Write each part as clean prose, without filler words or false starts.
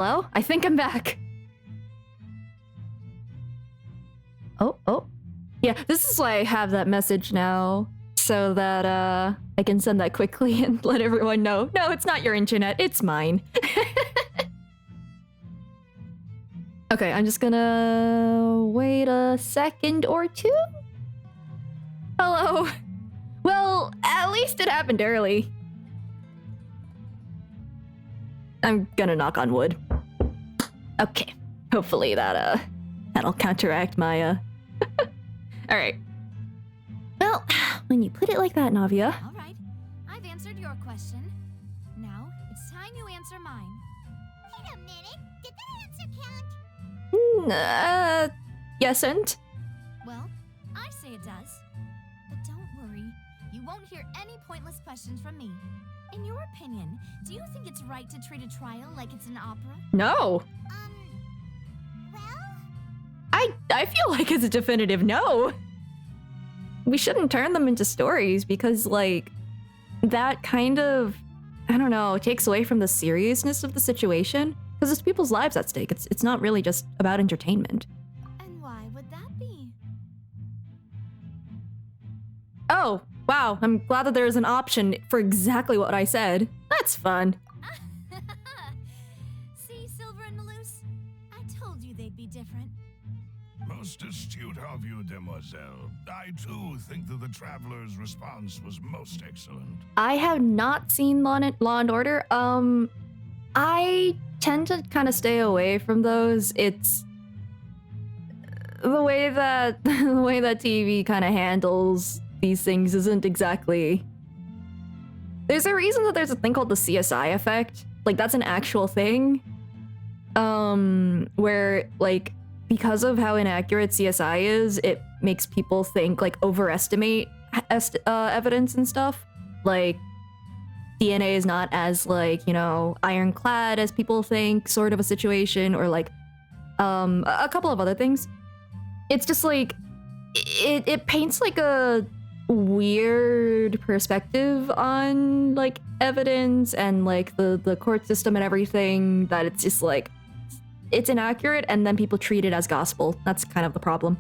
Hello? I think I'm back. Oh. Yeah, this is why I have that message now. So that, I can send that quickly and let everyone know. No, it's not your internet, it's mine. Okay, I'm just gonna wait a second or two. Hello. Well, at least it happened early. I'm gonna knock on wood. Okay, hopefully that'll counteract my, Alright. Well, when you put it like that, Navia. All right, I've answered your question. Now, it's time you answer mine. Wait a minute, did that answer count? Yes and? Well, I say it does. But don't worry, you won't hear any pointless questions from me. In your opinion, do you think it's right to treat a trial like it's an opera? No. Well? I feel like it's a definitive no. We shouldn't turn them into stories because, like, that kind of, I don't know, takes away from the seriousness of the situation. Because it's people's lives at stake. It's not really just about entertainment. And why would that be? Oh, wow. I'm glad that there is an option for exactly what I said. That's fun. See, Silver and Maloose? I told you they'd be different. Most astute of you, demoiselle. I too think that the traveler's response was most excellent. I have not seen Law and Order. I tend to kind of stay away from those. It's the way that TV kind of handles these things isn't exactly. There's a reason that there's a thing called the CSI effect. Like, that's an actual thing. Where, like, because of how inaccurate CSI is, it makes people think, like, overestimate evidence and stuff. Like, DNA is not as, like, you know, ironclad as people think, sort of a situation, or, like, a couple of other things. It's just, like, it paints, like, a weird perspective on, like, evidence and, like, the court system and everything, that it's just, like, it's inaccurate, and then people treat it as gospel. That's kind of the problem.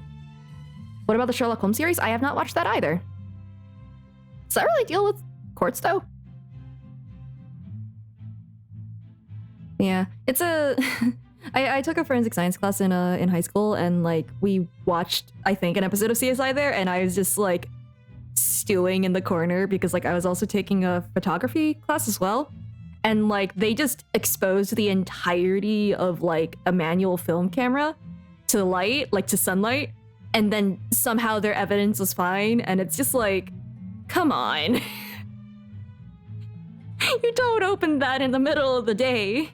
What about the Sherlock Holmes series? I have not watched that either. Does that really deal with courts, though? Yeah, it's a... I took a forensic science class in high school, and, like, we watched, I think, an episode of CSI there, and I was just, like, stewing in the corner because, like, I was also taking a photography class as well. And, like, they just exposed the entirety of, like, a manual film camera to light, like, to sunlight, and then somehow their evidence was fine, and it's just like, come on. You don't open that in the middle of the day.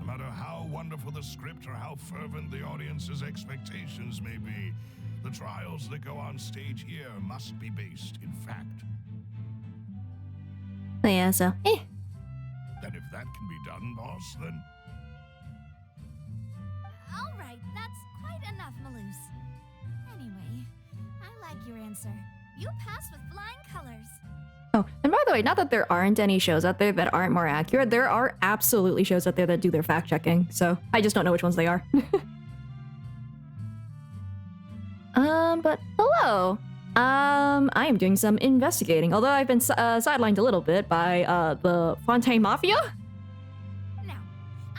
No matter how wonderful the script or how fervent the audience's expectations may be, the trials that go on stage here must be based in fact. Yeah, so, And if that can be done, boss, then... All right, that's quite enough, Maloose. Anyway, I like your answer. You passed with flying colors. Oh, and by the way, not that there aren't any shows out there that aren't more accurate. There are absolutely shows out there that do their fact-checking, so I just don't know which ones they are. But hello. I am doing some investigating, although I've been sidelined a little bit by the Fontaine Mafia. Now,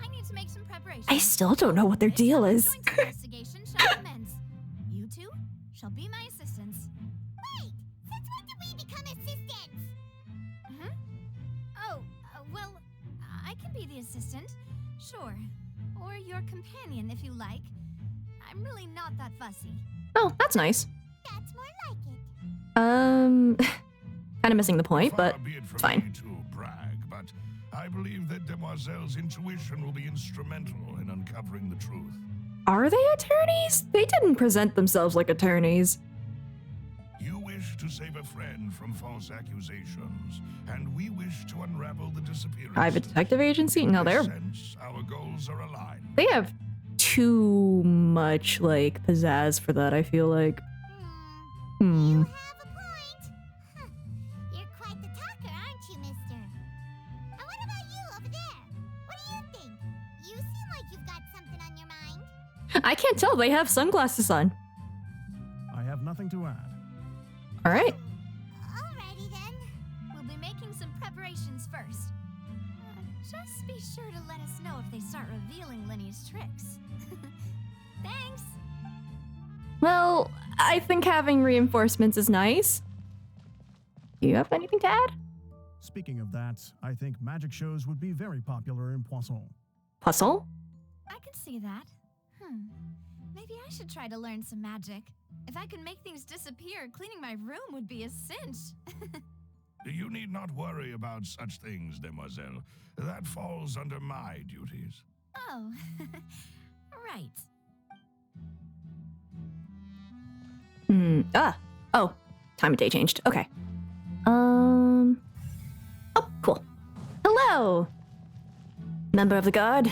I need to make some preparations. I still don't know what their deal is. Joint investigation shall commence. You two shall be my assistants. Wait! Since when did we become assistants? Oh, well, I can be the assistant, sure. Or your companion, if you like. I'm really not that fussy. Oh, that's nice. That's more like it. Kind of missing the point, but Far be it from it's fine. me to brag, but I believe that Demoiselle's intuition will be instrumental in uncovering the truth. Are they attorneys? They didn't present themselves like attorneys. You wish to save a friend from false accusations, and we wish to unravel the disappearance. Private detective agency? No, In a they're sense, our goals are aligned. they have too much, like, pizzazz for that, I feel like. You have a point. Huh. You're quite the talker, aren't you, mister? And what about you over there? What do you think? You I can't tell. They have sunglasses on. I have nothing to add. All right. Alrighty then. We'll be making some preparations first. Just be sure to let us know if they start revealing Lenny's tricks. Thanks! Well, I think having reinforcements is nice. Do you have anything to add? Speaking of that, I think magic shows would be very popular in Poisson. Poisson? I can see that. Maybe I should try to learn some magic. If I could make things disappear, cleaning my room would be a cinch. You need not worry about such things, demoiselle. That falls under my duties. Oh, right. Oh, time of day changed. Okay. Oh, cool. Hello, member of the guard.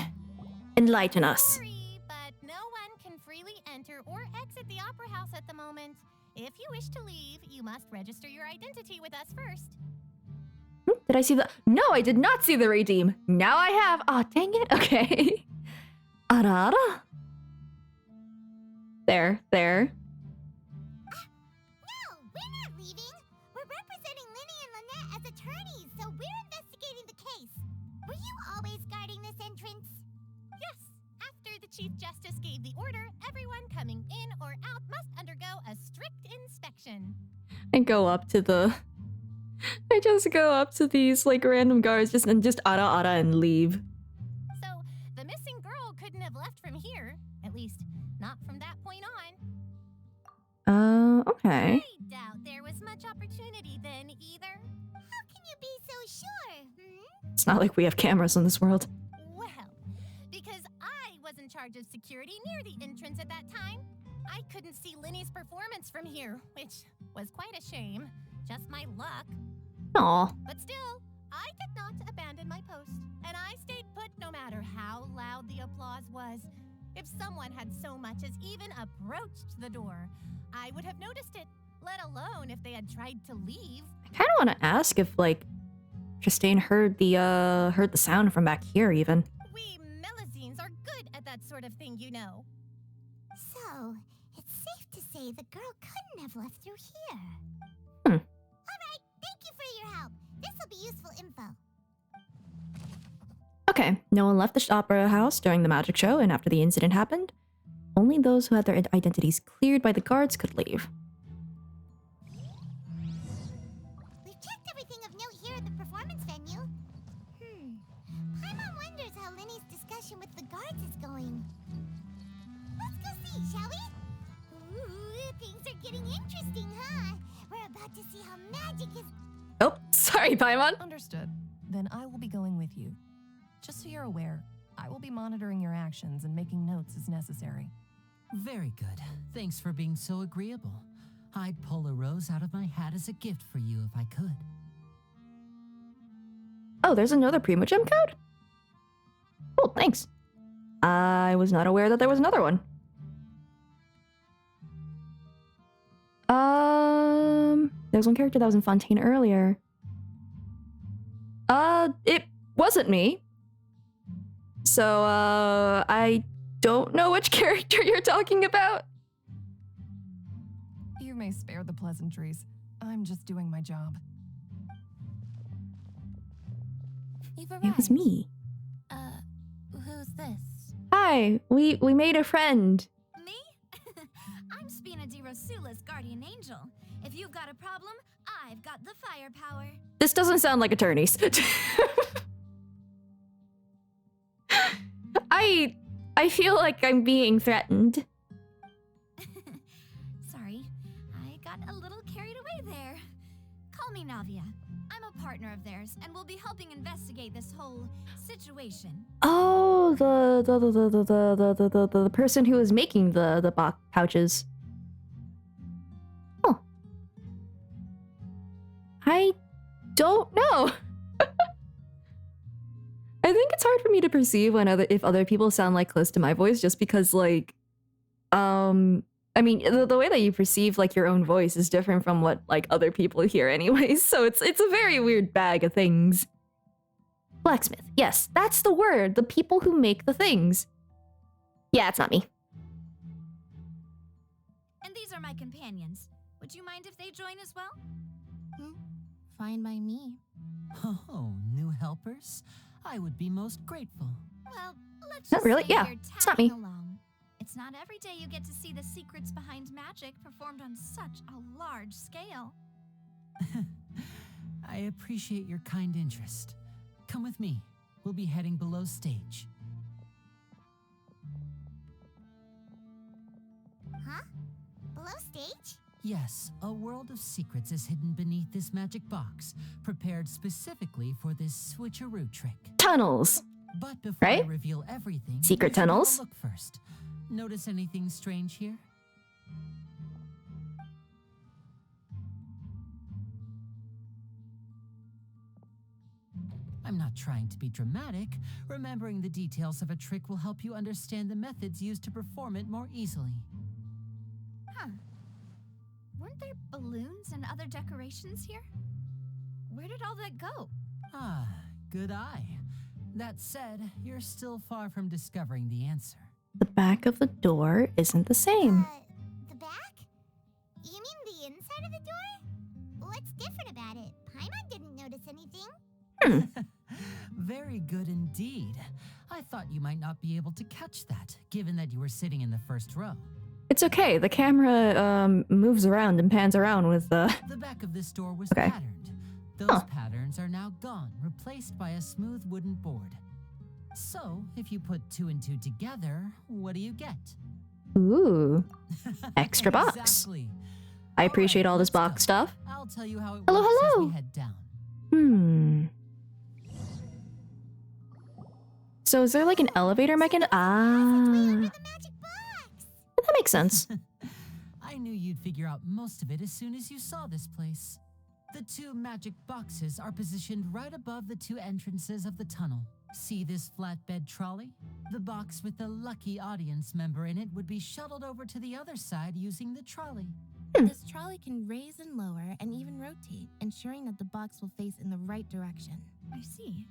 Enlighten us. Sorry, but no one can freely enter or exit the Opera House at the moment. If you wish to leave, you must register your identity with us first. Did I see the? No, I did not see the redeem. Now I have. Oh, dang it. Okay. Ara ara. There. No, we're not leaving. We're representing Linny and Lynette as attorneys, so we're investigating the case. Were you always guarding this entrance? Yes. After the Chief Justice gave the order, everyone coming in or out must undergo a strict inspection. I go up to the. I just go up to these like random guards and just ara ara and leave. So, the missing girl couldn't have left from here. At least, not from that point on. Okay. I doubt there was much opportunity then either. How can you be so sure? It's not like we have cameras in this world. Well, because I was in charge of security near the entrance at that time. I couldn't see Linny's performance from here, which was quite a shame. Just my luck. Aw. But still, I did not abandon my post, and I stayed put no matter how loud the applause was. If someone had so much as even approached the door, I would have noticed it, let alone if they had tried to leave. I kind of want to ask if like Justine heard the sound from back here even. We Melusines are good at that sort of thing, you know. So, it's safe to say the girl couldn't have left through here. All right, thank you for your help. This will be useful info. Okay, no one left the opera house during the magic show, and after the incident happened, only those who had their identities cleared by the guards could leave. We've checked everything of note here at the performance venue. Paimon wonders how Linny's discussion with the guards is going. Let's go see, shall we? Ooh, things are getting interesting, huh? We're about to see how magic is... Oh, sorry, Paimon. Understood. Then I will be going with you. Just so you're aware, I will be monitoring your actions and making notes as necessary. Very good. Thanks for being so agreeable. I'd pull a rose out of my hat as a gift for you if I could. Oh, there's another Primogem code? Oh, thanks. I was not aware that there was another one. There's one character that was in Fontaine earlier. It wasn't me. So, I don't know which character you're talking about. You may spare the pleasantries. I'm just doing my job. You've arrived. It was me. Who's this? Hi, we made a friend. Me? I'm Spina di Rosula's guardian angel. If you've got a problem, I've got the firepower. This doesn't sound like attorneys. I feel like I'm being threatened. Sorry, I got a little carried away there. Call me Navia. I'm a partner of theirs, and we'll be helping investigate this whole situation. Oh, the person who was making the box pouches. Oh, I don't know. I think it's hard for me to perceive when if other people sound like close to my voice, just because like, I mean, the way that you perceive like your own voice is different from what like other people hear anyways. So it's a very weird bag of things. Blacksmith. Yes, that's the word. The people who make the things. Yeah, it's not me. And these are my companions. Would you mind if they join as well? Fine by me. Oh, new helpers? I would be most grateful. Well, let's Not just really, say yeah, you're it's not me. tagging along. It's not every day you get to see the secrets behind magic performed on such a large scale. I appreciate your kind interest. Come with me. We'll be heading below stage. Huh? Below stage? Yes, a world of secrets is hidden beneath this magic box, prepared specifically for this switcheroo trick. Tunnels. But before Right? I reveal everything, Secret we should have a tunnels? look first. Notice anything strange here? I'm not trying to be dramatic. Remembering the details of a trick will help you understand the methods used to perform it more easily. Huh. Weren't there balloons and other decorations here? Where did all that go? Ah, good eye. That said, you're still far from discovering the answer. The back of the door isn't the same. The back? You mean the inside of the door? What's different about it? Paimon didn't notice anything. Very good indeed. I thought you might not be able to catch that, given that you were sitting in the first row. It's okay. The camera moves around and pans around with The back of this door was Okay. patterned. Those Huh. patterns are now gone, replaced by a smooth wooden board. So, if you put 2 and 2 together, what do you get? Ooh, extra box. Exactly. I All appreciate right, all this let's go. box stuff. I'll tell you how it Hello, works as hello. we head down. So is there like an elevator mechanism? Ah, The magic box! that makes sense. I knew you'd figure out most of it as soon as you saw this place. The 2 magic boxes are positioned right above the 2 entrances of the tunnel. See this flatbed trolley? The box with the lucky audience member in it would be shuttled over to the other side using the trolley. This trolley can raise and lower and even rotate, ensuring that the box will face in the right direction. I see.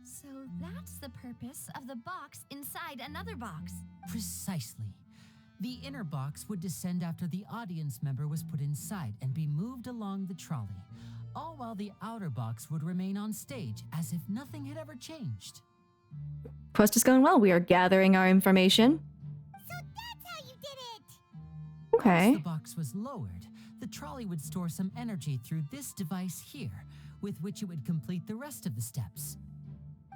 So that's the purpose of the box inside another box. Precisely. The inner box would descend after the audience member was put inside and be moved along the trolley, all while the outer box would remain on stage as if nothing had ever changed. Quest is going well. We are gathering our information. So that's how you did it! Once Okay. the box was lowered, the trolley would store some energy through this device here, with which it would complete the rest of the steps.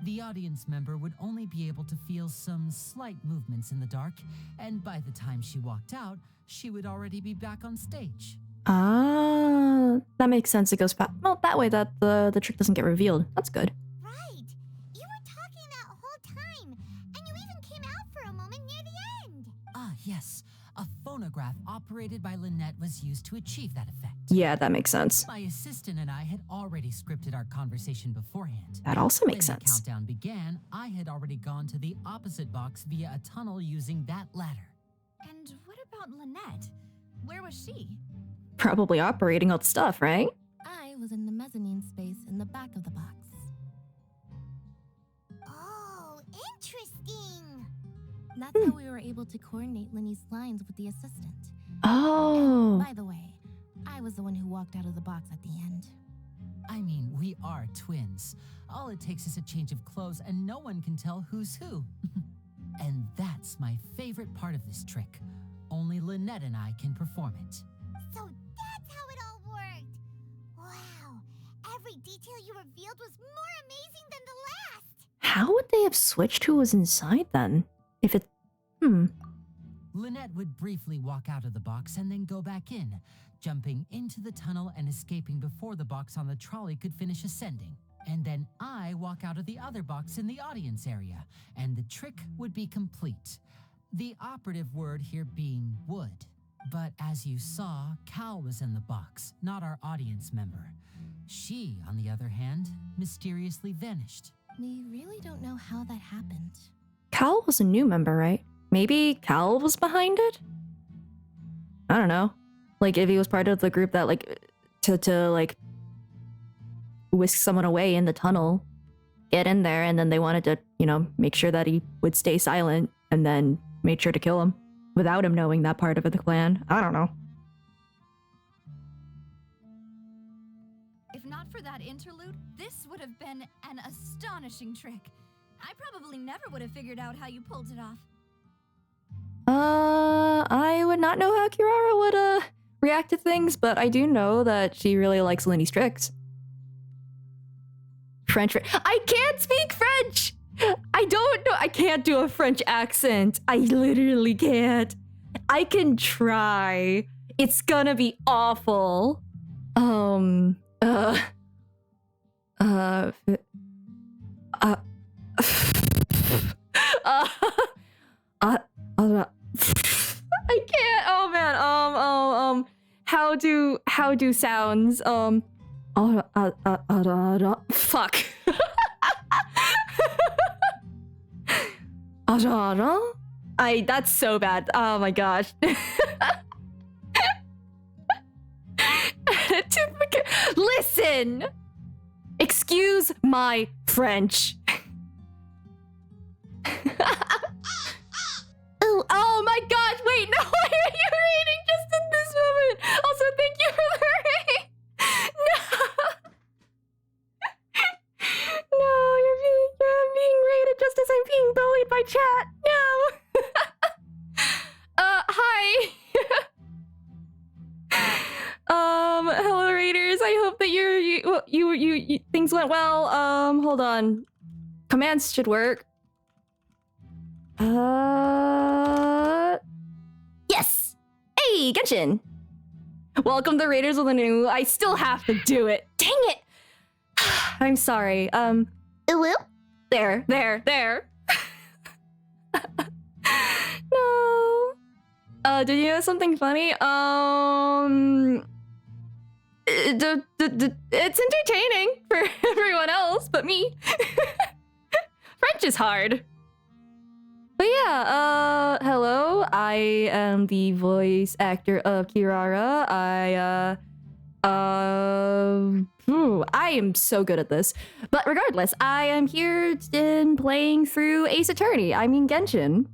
The audience member would only be able to feel some slight movements in the dark, and by the time she walked out, she would already be back on stage. Ah, that makes sense. It goes fast. Well, that way that the trick doesn't get revealed. That's good. Right! You were talking that whole time, and you even came out for a moment near the end! Ah, yes. A phonograph operated by Lynette was used to achieve that effect. Yeah, that makes sense. My assistant and I had already scripted our conversation beforehand. That also makes When the sense. countdown began, I had already gone to the opposite box via a tunnel using that ladder. And what about Lynette? Where was she? Probably operating all the stuff, right? I was in the mezzanine space in the back of the box. Oh, interesting! That's how we were able to coordinate Linny's lines with the assistant. Oh. By the way, I was the one who walked out of the box at the end. I mean, we are twins. All it takes is a change of clothes and no one can tell who's who. And that's my favorite part of this trick. Only Lynette and I can perform it. So that's how it all worked! Wow! Every detail you revealed was more amazing than the last! How would they have switched who was inside then? If it... Lynette would briefly walk out of the box and then go back in, jumping into the tunnel and escaping before the box on the trolley could finish ascending. And then I walk out of the other box in the audience area, and the trick would be complete. The operative word here being would. But as you saw, Cal was in the box, not our audience member. She, on the other hand, mysteriously vanished. We really don't know how that happened. Cal was a new member, right? Maybe Cal was behind it? I don't know. Like, if he was part of the group that, like, to like, whisk someone away in the tunnel, get in there, and then they wanted to, you know, make sure that he would stay silent, and then made sure to kill him. without him knowing that part of the plan. I don't know. If not for that interlude, this would have been an astonishing trick. I probably never would have figured out how you pulled it off. I would not know how Kirara would, react to things, but I do know that she really likes Linny's tricks. French. I can't speak French! I don't know. I can't do a French accent. I literally can't. I can try. It's gonna be awful. I can't. Oh man. How do sounds? Fuck. That's so bad. Oh my gosh. Listen. Excuse my French. Oh my gosh, wait, no, why are you reading just at this moment? Also, thank you for the rating. No. No, you're being rated just as I'm being bullied by chat. No. Hi. Hello raiders, I hope that you things went well. Hold on. Commands should work. Yes! Hey, Genshin! Welcome to Raiders of the New. I still have to do it. Dang it! I'm sorry. There. No. Did you know something funny? It's entertaining for everyone else but me. French is hard. But yeah, hello, I am the voice actor of Kirara. I am so good at this. But regardless, I am here in playing through Ace Attorney. I mean Genshin.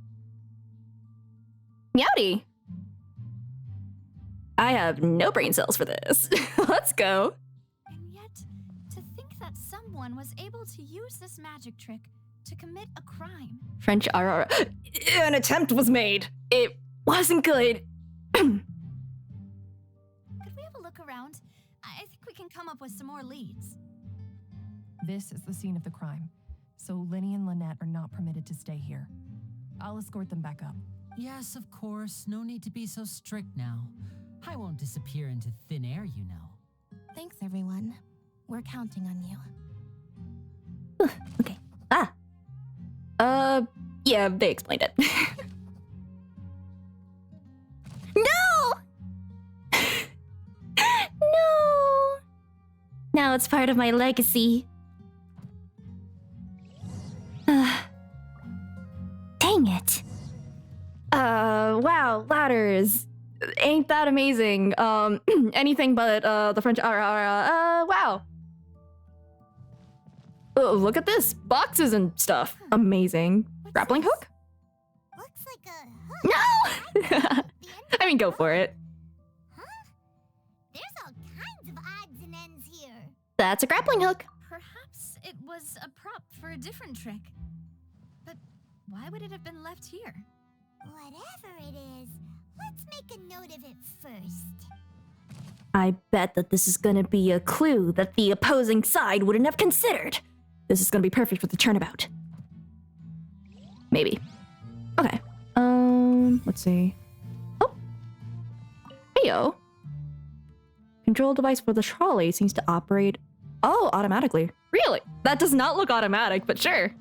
Meowdy! I have no brain cells for this. Let's go. And yet, to think that someone was able to use this magic trick to commit a crime. French RR. An attempt was made. It wasn't good. Could we have a look around? I think we can come up with some more leads. This is the scene of the crime, so Linny and Lynette are not permitted to stay here. I'll escort them back up. Yes, of course. No need to be so strict now. I won't disappear into thin air, you know. Thanks, everyone. We're counting on you. Okay. Yeah, they explained it. No! No! Now it's part of my legacy. Dang it. Wow, ladders. Ain't that amazing? Anything but, the French wow. Oh, look at this. Boxes and stuff. Amazing. Grappling hook? Looks like a hook. No! I mean, go for it. Huh? There's all kinds of odds and ends here. That's a grappling hook. Perhaps it was a prop for a different trick. But why would it have been left here? Whatever it is, let's make a note of it first. I bet that this is gonna be a clue that the opposing side wouldn't have considered. This is gonna be perfect for the turnabout. Maybe. Okay. Let's see. Oh. Heyo. Control device for the trolley seems to operate, automatically. Really? That does not look automatic, but sure.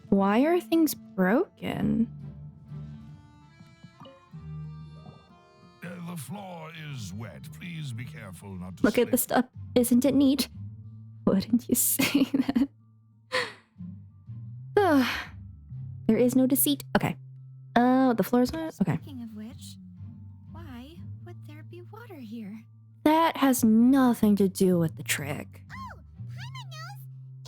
Why are things broken? The floor is wet. Please be careful not to Look at slip. the stuff. Isn't it neat? Wouldn't you say that? There is no deceit. Okay. The floor is not? Okay. Speaking of which, why would there be water here? That has nothing to do with the trick. Oh, Paimon knows.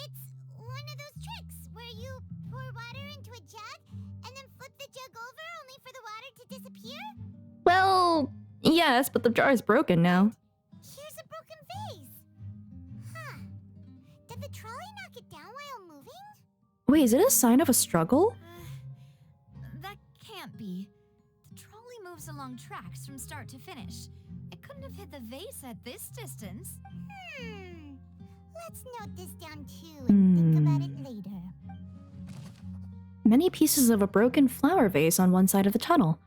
It's one of those tricks where you pour water into a jug and then flip the jug over only for the water to disappear? Well, yes, but the jar is broken now. Here's a broken vase. Huh. Did the trolley knock it down while moving? Wait, is it a sign of a struggle? That can't be. The trolley moves along tracks from start to finish. It couldn't have hit the vase at this distance. Let's note this down too and think about it later. Many pieces of a broken flower vase on one side of the tunnel.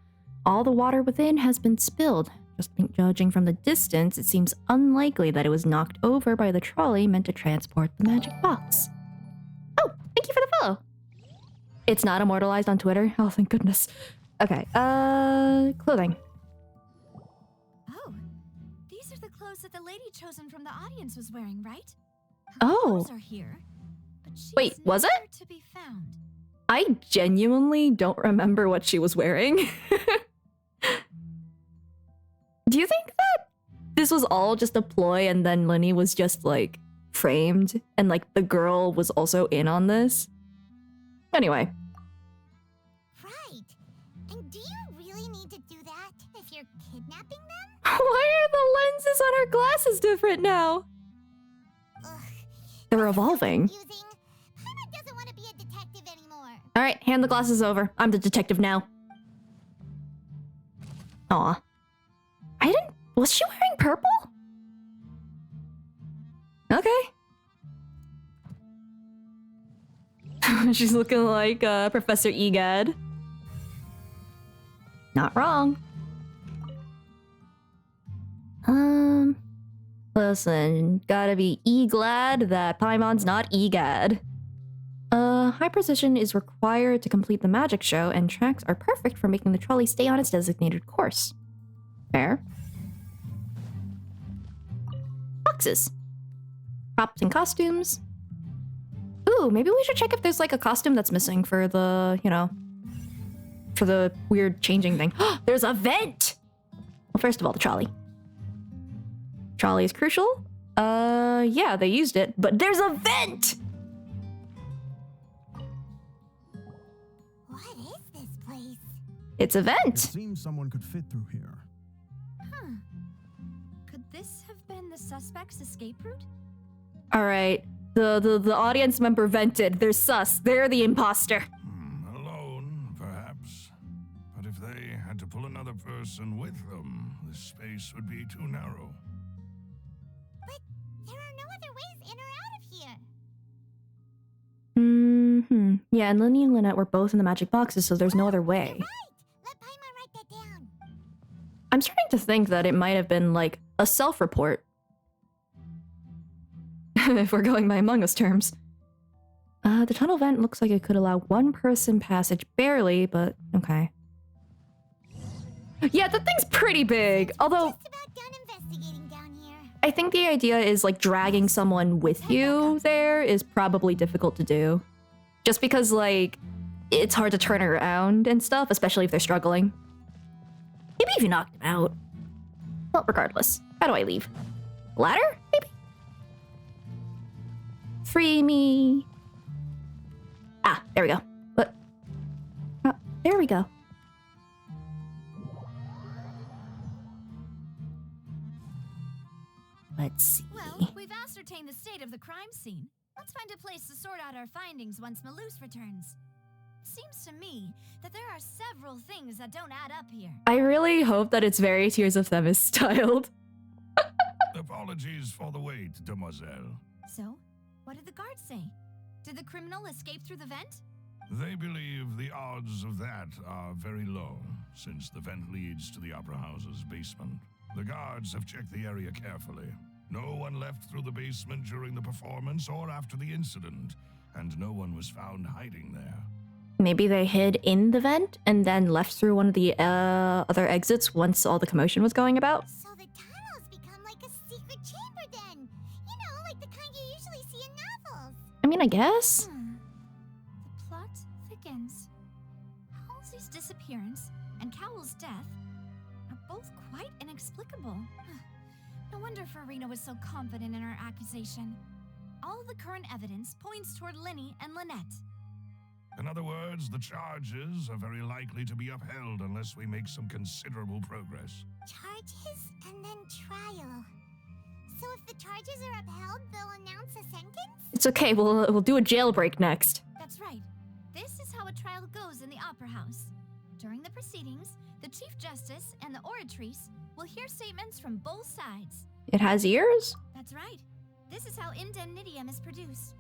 All the water within has been spilled. Just judging from the distance, it seems unlikely that it was knocked over by the trolley meant to transport the magic box. Oh, thank you for the follow. It's not immortalized on Twitter. Oh, thank goodness. Okay, clothing. Oh, these are the clothes that the lady chosen from the audience was wearing, right? Her Oh. clothes are here, but she's Wait, was it? nowhere to be found. I genuinely don't remember what she was wearing. Do you think that this was all just a ploy and then Lenny was just like framed and like the girl was also in on this? Anyway. Right. And do you really need to do that if you're kidnapping them? Why are the lenses on her glasses different now? Ugh. They're evolving. Confusing. Paimon doesn't want to be a detective anymore. Alright, hand the glasses over. I'm the detective now. Aw. Was she wearing purple? Okay. She's looking like Professor Egad. Not wrong. Listen, gotta be glad that Paimon's not Egad. High precision is required to complete the magic show, and tracks are perfect for making the trolley stay on its designated course. Fair. Boxes. Props and costumes. Ooh, maybe we should check if there's like a costume that's missing for the, you know, for the weird changing thing. There's a vent! Well, first of all, the trolley. Trolley is crucial. Yeah, they used it, but there's a vent! What is this place? It's a It vent. seems someone could fit through here. Huh. Could this have been the suspect's escape route? All right, the audience member vented. They're sus. They're the imposter. Alone, perhaps. But if they had to pull another person with them, the space would be too narrow. But there are no other ways in or out of here. Yeah, and Lenny and Lynette were both in the magic boxes, so there's no other way. Right. Let Paimon write that down. I'm starting to think that it might have been like a self-report. If we're going by Among Us terms. The tunnel vent looks like it could allow one person passage barely, but okay. Yeah, the thing's pretty big. Although, Just about done investigating down here. I think the idea is like dragging someone with you there is probably difficult to do. Just because like, it's hard to turn around and stuff, especially if they're struggling. Maybe if you knocked them out. Well, regardless. How do I leave? Ladder, maybe? Free me. Ah, there we go. What? Oh, there we go. Let's see. Well, we've ascertained the state of the crime scene. Let's find a place to sort out our findings once Malus returns. Seems to me that there are several things that don't add up here. I really hope that it's very Tears of Themis styled. Apologies for the wait, demoiselle. So, what did the guards say? Did the criminal escape through the vent? They believe the odds of that are very low, since the vent leads to the Opera House's basement. The guards have checked the area carefully. No one left through the basement during the performance or after the incident, and no one was found hiding there. Maybe they hid in the vent and then left through one of the other exits once all the commotion was going about. So the tunnels become like a secret chamber then. You know, like the kind you usually see in novels. I mean, I guess. The plot thickens. Halsey's disappearance and Cowell's death are both quite inexplicable. No wonder Farina was so confident in her accusation. All the current evidence points toward Linny and Lynette. In other words, the charges are very likely to be upheld unless we make some considerable progress. Charges and then trial. So if the charges are upheld, they'll announce a sentence? It's okay, we'll do a jailbreak next. That's right. This is how a trial goes in the Opera House. During the proceedings, the Chief Justice and the oratrice will hear statements from both sides. It has ears? That's right. This is how indemnitium is produced.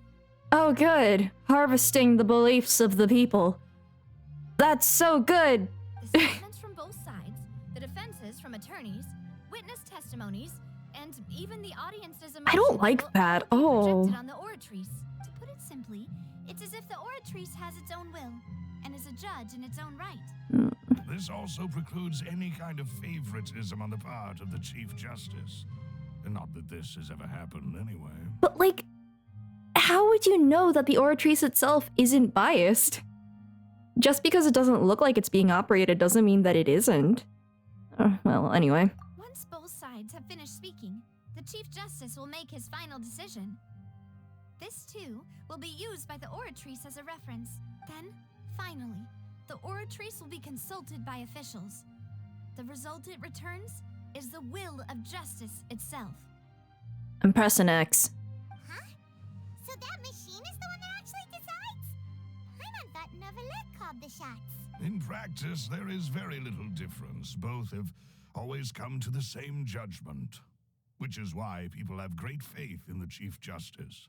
Oh, good. Harvesting the beliefs of the people. That's so good. The statements from both sides, the defenses from attorneys, witness testimonies, and even the audience's emotions I don't like will that. all be Oh. projected on the oratrice. To put it simply, it's as if the oratrice has its own will and is a judge in its own right. This also precludes any kind of favoritism on the part of the Chief Justice. Not that this has ever happened anyway. But, like, how would you know that the oratrice itself isn't biased? Just because it doesn't look like it's being operated doesn't mean that it isn't. Well, anyway. Once both sides have finished speaking, the Chief Justice will make his final decision. This, too, will be used by the oratrice as a reference. Then, finally, the oratrice will be consulted by officials. The result it returns is the will of justice itself. I'm pressing X. Huh? So that machine is the one that actually decides? Paimon thought Novelet called the shots. In practice, there is very little difference. Both have always come to the same judgment, which is why people have great faith in the Chief Justice.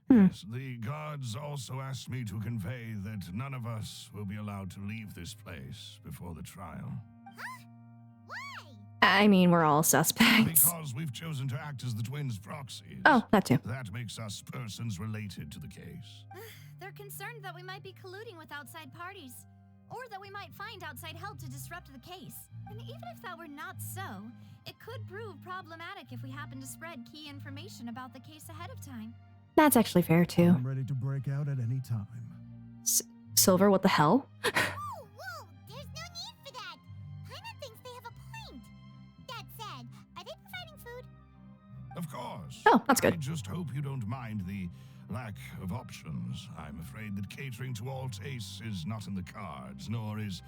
Yes, the guards also asked me to convey that none of us will be allowed to leave this place before the trial. Huh? Why? I mean, we're all suspects. Because we've chosen to act as the twins' proxies. Oh, that too. That makes us persons related to the case. They're concerned that we might be colluding with outside parties, or that we might find outside help to disrupt the case. And even if that were not so, it could prove problematic if we happen to spread key information about the case ahead of time. That's actually fair, too. I'm ready to break out at any time. Silver, what the hell? Whoa, there's no need for that. Paimon thinks they have a point. That said, are they providing food? Of course. Oh, that's I good. just hope you don't mind the lack of options. I'm afraid that catering to all tastes is not in the cards, nor is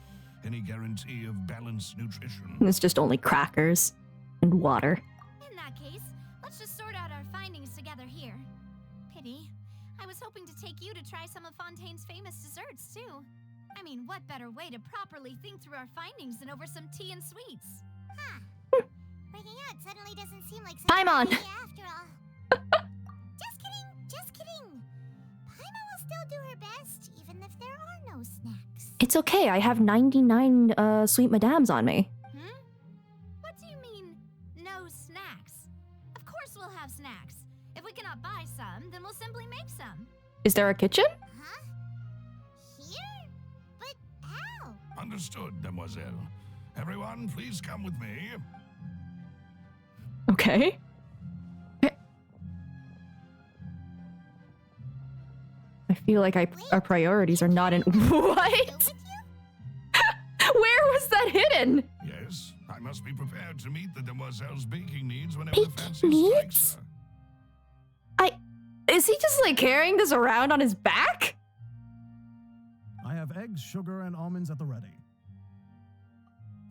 any guarantee of balanced nutrition. It's just only crackers and water. In that case, let's just sort out our findings together here. Pity. I was hoping to take you to try some of Fontaine's famous desserts, too. I mean, what better way to properly think through our findings than over some tea and sweets? Huh. Breaking out suddenly doesn't seem like Paimon! good idea after all. Just kidding. Paimon will still do her best, even if there are no snacks. It's okay, I have 99 sweet madames on me. What do you mean, no snacks? Of course we'll have snacks. If we cannot buy some, then we'll simply make some. Is there a kitchen? Huh? Here? But how? Understood, mademoiselle. Everyone, please come with me. Okay. I feel like our priorities are not in. What? Go with you? Where was that hidden? Yes, I must be prepared to meet the demoiselle's baking needs whenever Baking the fancy needs? strikes her. Is he just like carrying this around on his back? I have eggs, sugar, and almonds at the ready.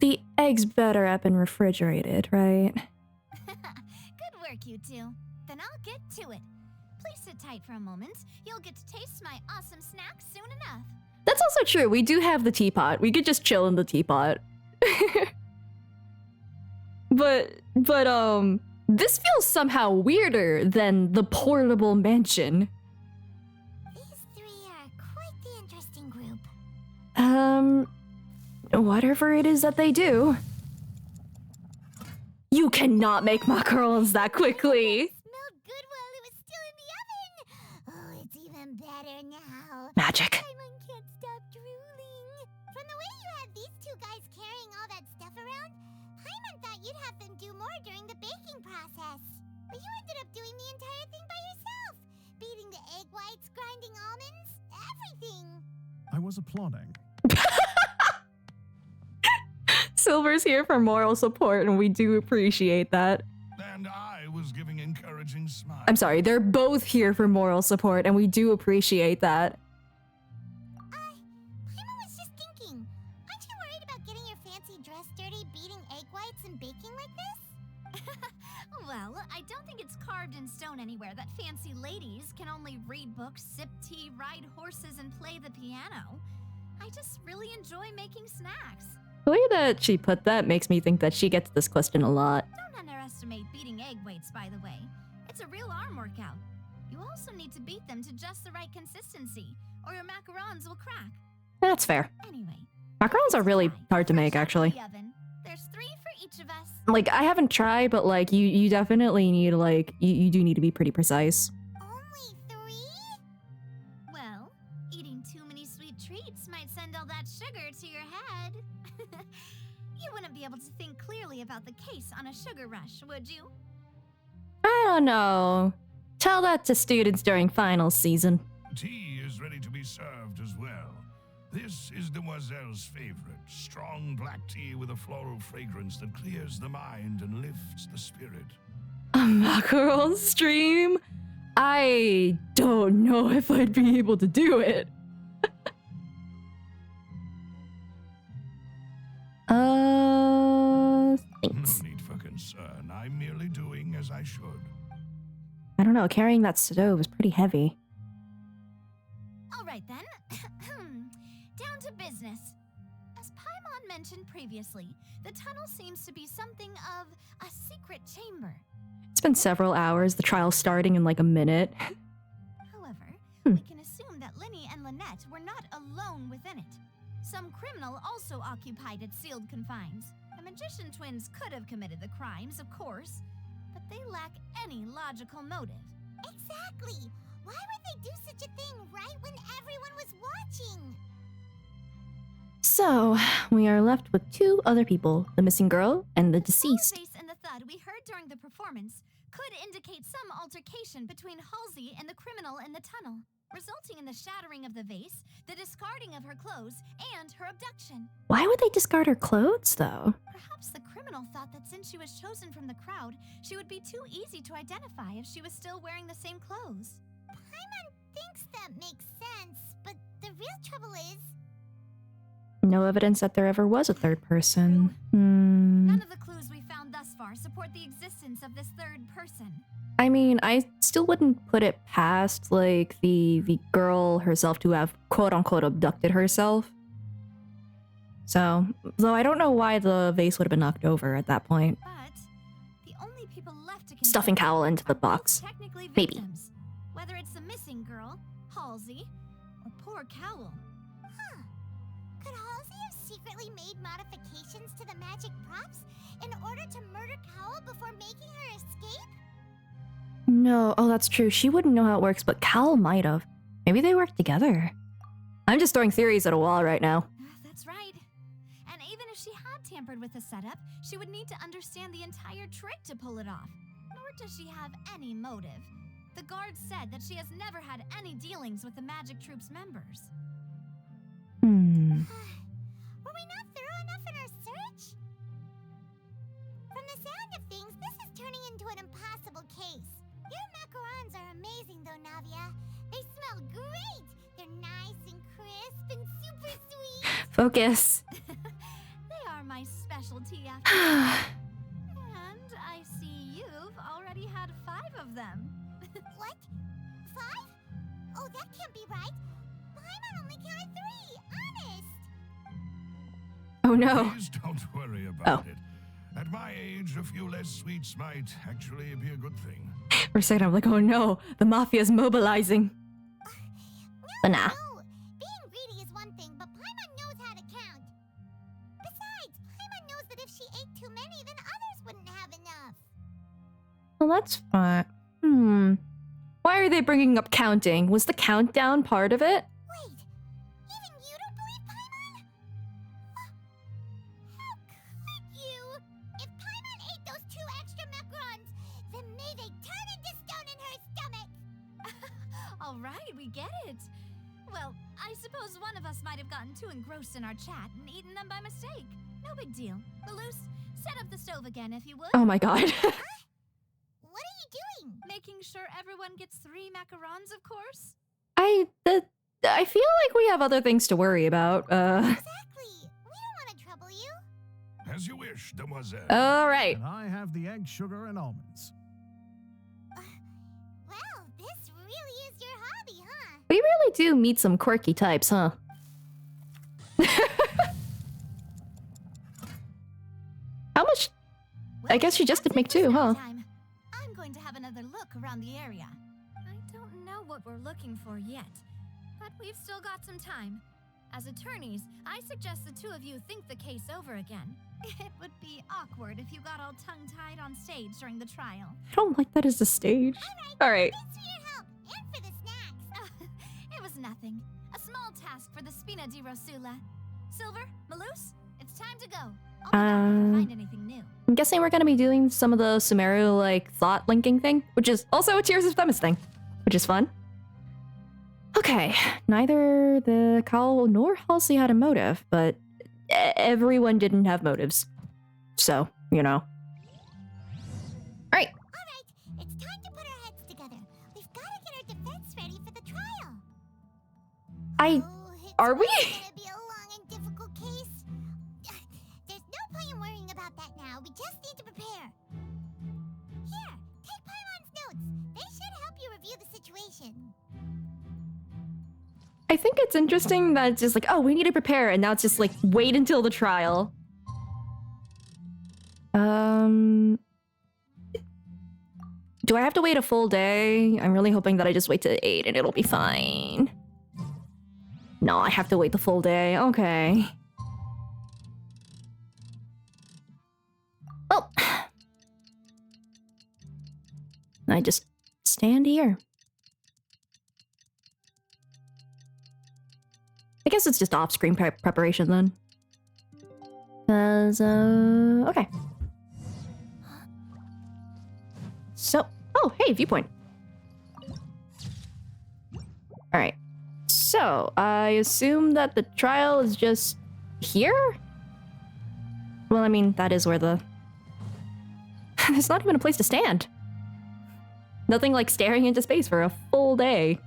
The eggs better have been refrigerated, right? Good work, you two. Then I'll get to it. Please sit tight for a moment. You'll get to taste my awesome snacks soon enough. That's also true. We do have the teapot. We could just chill in the teapot. but this feels somehow weirder than the portable mansion. These three are quite the interesting group. Whatever it is that they do. You cannot make macarons that quickly. Smelled good while it was still in the oven. Oh, it's even better now. Magic. Paimon can't stop drooling. From the way you had these two guys carrying all that stuff around, Paimon thought you'd have them do more during the baking process. But you ended up doing the entire thing by yourself. Beating the egg whites, grinding almonds, everything. I was applauding. Silver's here for moral support, and we do appreciate that. And I was giving encouraging smiles. I'm sorry, they're both here for moral support, and we do appreciate that. Well, I don't think it's carved in stone anywhere that fancy ladies can only read books, sip tea, ride horses, and play the piano. I just really enjoy making snacks. The way that she put that makes me think that she gets this question a lot. Don't underestimate beating egg weights, by the way. It's a real arm workout. You also need to beat them to just the right consistency, or your macarons will crack. That's fair. Anyway, Macarons are really hard to make, fresh out of actually. the oven. There's 3 for each of us. Like, I haven't tried, but like, you definitely need, like, you do need to be pretty precise. Only 3? Well, eating too many sweet treats might send all that sugar to your head. You wouldn't be able to think clearly about the case on a sugar rush, would you? I don't know. Tell that to students during finals season. Tea is ready to be served as well. This is Demoiselle's favorite, strong black tea with a floral fragrance that clears the mind and lifts the spirit. A macaron stream? I don't know if I'd be able to do it. Thanks. No need for concern. I'm merely doing as I should. I don't know, carrying that stove is pretty heavy. All right then. Down to business. As Paimon mentioned previously, the tunnel seems to be something of a secret chamber. It's been several hours, the trial's starting in like a minute. However, we can assume that Linny and Lynette were not alone within it. Some criminal also occupied its sealed confines. The magician twins could have committed the crimes, of course, but they lack any logical motive. Exactly! Why would they do such a thing right when everyone was watching? So, we are left with 2 other people, the missing girl and the deceased. The vase and the thud we heard during the performance could indicate some altercation between Halsey and the criminal in the tunnel, resulting in the shattering of the vase, the discarding of her clothes, and her abduction. Why would they discard her clothes, though? Perhaps the criminal thought that since she was chosen from the crowd, she would be too easy to identify if she was still wearing the same clothes. Paimon thinks that makes sense, but the real trouble is... No evidence that there ever was a third person. None of the clues we found thus far support the existence of this third person. I mean, I still wouldn't put it past, like, the girl herself to have quote-unquote abducted herself. So, though I don't know why the vase would have been knocked over at that point. But the only people left to Stuffing convict Cowell into the are both box. technically Maybe. victims. Whether it's the missing girl, Halsey, or poor Cowell. Huh. Could Halsey have secretly made modifications to the magic props in order to murder Cowell before making her escape? No, oh, that's true. She wouldn't know how it works, but Cowell might have. Maybe they work together. I'm just throwing theories at a wall right now. That's right. And even if she had tampered with the setup, she would need to understand the entire trick to pull it off. Nor does she have any motive. The guard said that she has never had any dealings with the Magic Troop's members. Were we not thorough enough in our search? From the sound of things, this is turning into an impossible case. Your macarons are amazing though, Navia. They smell great! They're nice and crisp and super sweet! Focus. They are my specialty after all. And I see you've already had 5 of them. What? 5? Oh, that can't be right. Paimon only counted 3, honest! Oh no. Please don't worry about it. At my age, a few less sweets might actually be a good thing. For a second, I'm like, oh no, the mafia's mobilizing. But nah. No, being greedy is one thing, but Paimon knows how to count. Besides, Paimon knows that if she ate too many, then others wouldn't have enough. Well, that's fine. Why are they bringing up counting? Was the countdown part of it? Wait, even you don't believe Paimon? How could you? If Paimon ate those 2 extra macarons, then may they turn into stone in her stomach! All right, we get it. Well, I suppose one of us might have gotten too engrossed in our chat and eaten them by mistake. No big deal. Balloose, set up the stove again if you would. Oh my god. What are you doing? Making sure everyone gets 3 macarons, of course. I feel like we have other things to worry about. Exactly. We don't want to trouble you. As you wish, Demoiselle. All right. And I have the egg, sugar, and almonds. We really do meet some quirky types, huh? How much? I guess she just did make two, huh? I'm going to have another look around the area. I don't know what we're looking for yet, but we've still got some time. As attorneys, I suggest the two of you think the case over again. It would be awkward if you got all tongue-tied on stage during the trial. I don't like that as the stage. Alright. Thanks for your help and for the snacks. It was nothing. A small task for the Spina di Rosula. Silver, Malus, it's time to go. I'll be back if I find anything new. I'm guessing we're gonna be doing some of the Sumeru, like, thought linking thing, which is also a Tears of Themis thing, which is fun. Okay, neither the Cowl nor Halsey had a motive, but everyone didn't have motives. So, you know. Alright. Alright, it's time to put our heads together. We've got to get our defense ready for the trial. Are we? It's gonna be a long and difficult case. There's no point worrying about that now. We just need to prepare. Here, take Paimon's notes. They should help you review the situation. I think it's interesting that it's just like, oh, we need to prepare, and now it's just like, wait until the trial. Do I have to wait a full day? I'm really hoping that I just wait to 8 and it'll be fine. No, I have to wait the full day. Okay. Well, I just stand here. I guess it's just off-screen preparation then. Okay. So, oh, hey, viewpoint. Alright. So, I assume that the trial is just here? Well, I mean, that is where the... There's not even a place to stand. Nothing like staring into space for a full day.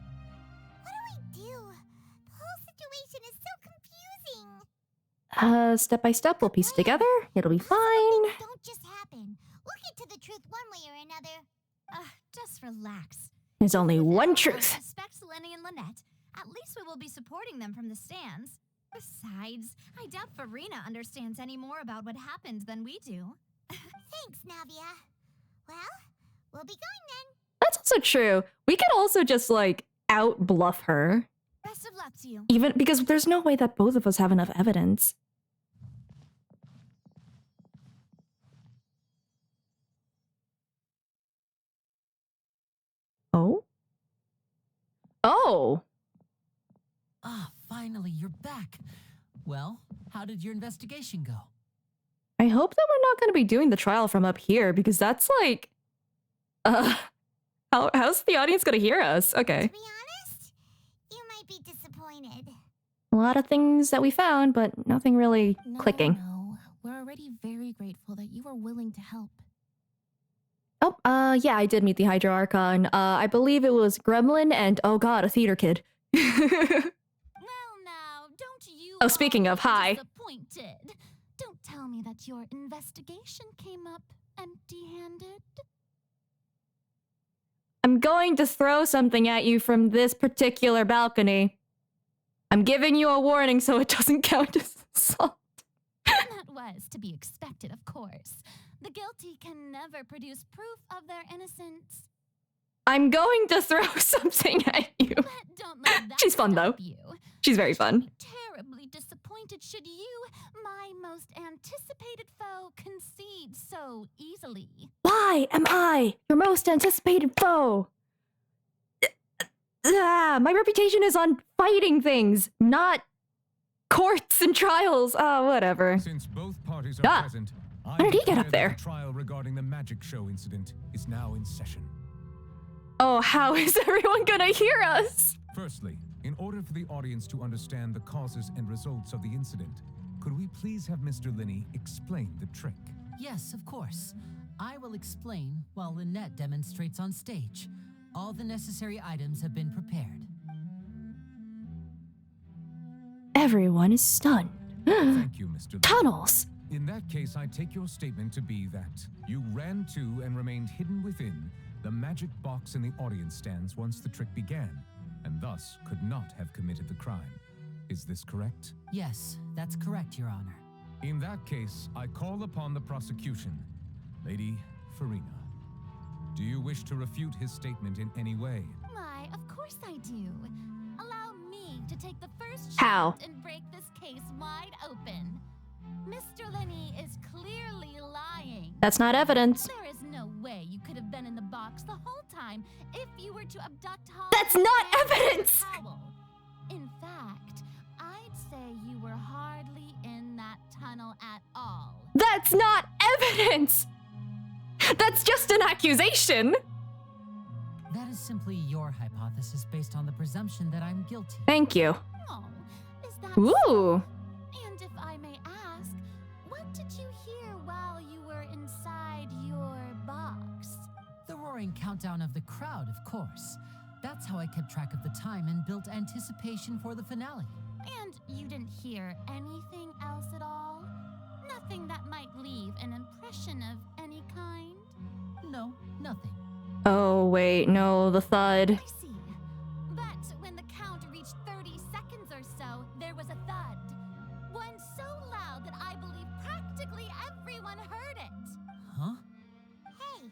Step by step, we'll piece it together. It'll be fine. Don't just happen. We'll get to the truth one way or another. Just relax. There's only one I truth. suspect Lenny and Lynette. At least we will be supporting them from the stands. Besides, I doubt Farina understands any more about what happened than we do. Thanks, Navia. Well, we'll be going then. That's also true. We could also just, like, out-bluff her. Best of luck to you. Even because there's no way that both of us have enough evidence. Oh? Oh! Ah, finally, you're back. Well, how did your investigation go? I hope that we're not going to be doing the trial from up here, because that's like... how's the audience going to hear us? Okay. To be honest, you might be disappointed. A lot of things that we found, but nothing really clicking. No, we're already very grateful that you were willing to help. Oh, yeah, I did meet the Hydro Archon. I believe it was Gremlin and, oh god, a theater kid. Well, now, don't you Oh, speaking all of, hi. Disappointed. Don't tell me that your investigation came up empty-handed. I'm going to throw something at you from this particular balcony. I'm giving you a warning so it doesn't count as assault. That was to be expected, of course. The guilty can never produce proof of their innocence. I'm going to throw something at you. But don't let that She's fun, stop though. You. She's very fun. Be terribly disappointed should you, my most anticipated foe, concede so easily. Why am I your most anticipated foe? My reputation is on fighting things, not courts and trials. Whatever. Since both parties are present, How did he get up there? The trial regarding the magic show incident is now in session. Oh, how is everyone gonna hear us? Firstly, in order for the audience to understand the causes and results of the incident, could we please have Mr. Linney explain the trick? Yes, of course. I will explain while Lynette demonstrates on stage. All the necessary items have been prepared. Everyone is stunned. Thank you, Mr. Linney. Tunnels! In that case, I take your statement to be that you ran to and remained hidden within the magic box in the audience stands once the trick began. and thus could not have committed the crime. Is this correct? Yes, that's correct, Your Honor. In that case, I call upon the prosecution. Lady Farina, do you wish to refute his statement in any way? Why, of course I do. Allow me to take the first How? shot and break this case wide open. Mr. Linney is clearly lying. That's not evidence. There is no way you could have been in the box the whole time if you were to abduct Holly. That's not and evidence! Howell. In fact, I'd say you were hardly in that tunnel at all. That's not evidence! That's just an accusation! That is simply your hypothesis based on the presumption that I'm guilty. Thank you. Oh, is that Ooh. so? And if I may ask, what did you hear while you were inside your box? The roaring countdown of the crowd, of course. That's how I kept track of the time and built anticipation for the finale. And you didn't hear anything else at all? Nothing that might leave an impression of any kind? No, nothing. Oh, wait, no, the thud. I see. But when the count reached 30 seconds or so, there was a thud. One so loud that I believe practically everyone heard it. Huh? Hey,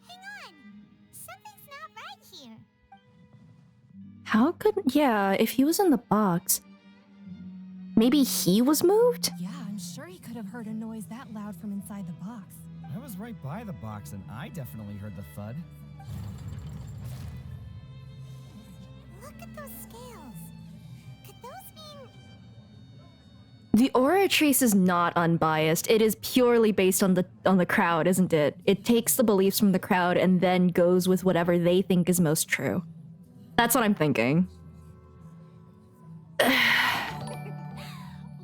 hang on. Something's not right here. How could... Yeah, if he was in the box... Maybe he was moved? Yeah, I'm sure he could have heard a noise that loud from inside the box. I was right by the box and I definitely heard the thud. Look at those scales. Could those mean... The aura trace is not unbiased. It is purely based on the crowd, isn't it? It takes the beliefs from the crowd and then goes with whatever they think is most true. That's what I'm thinking.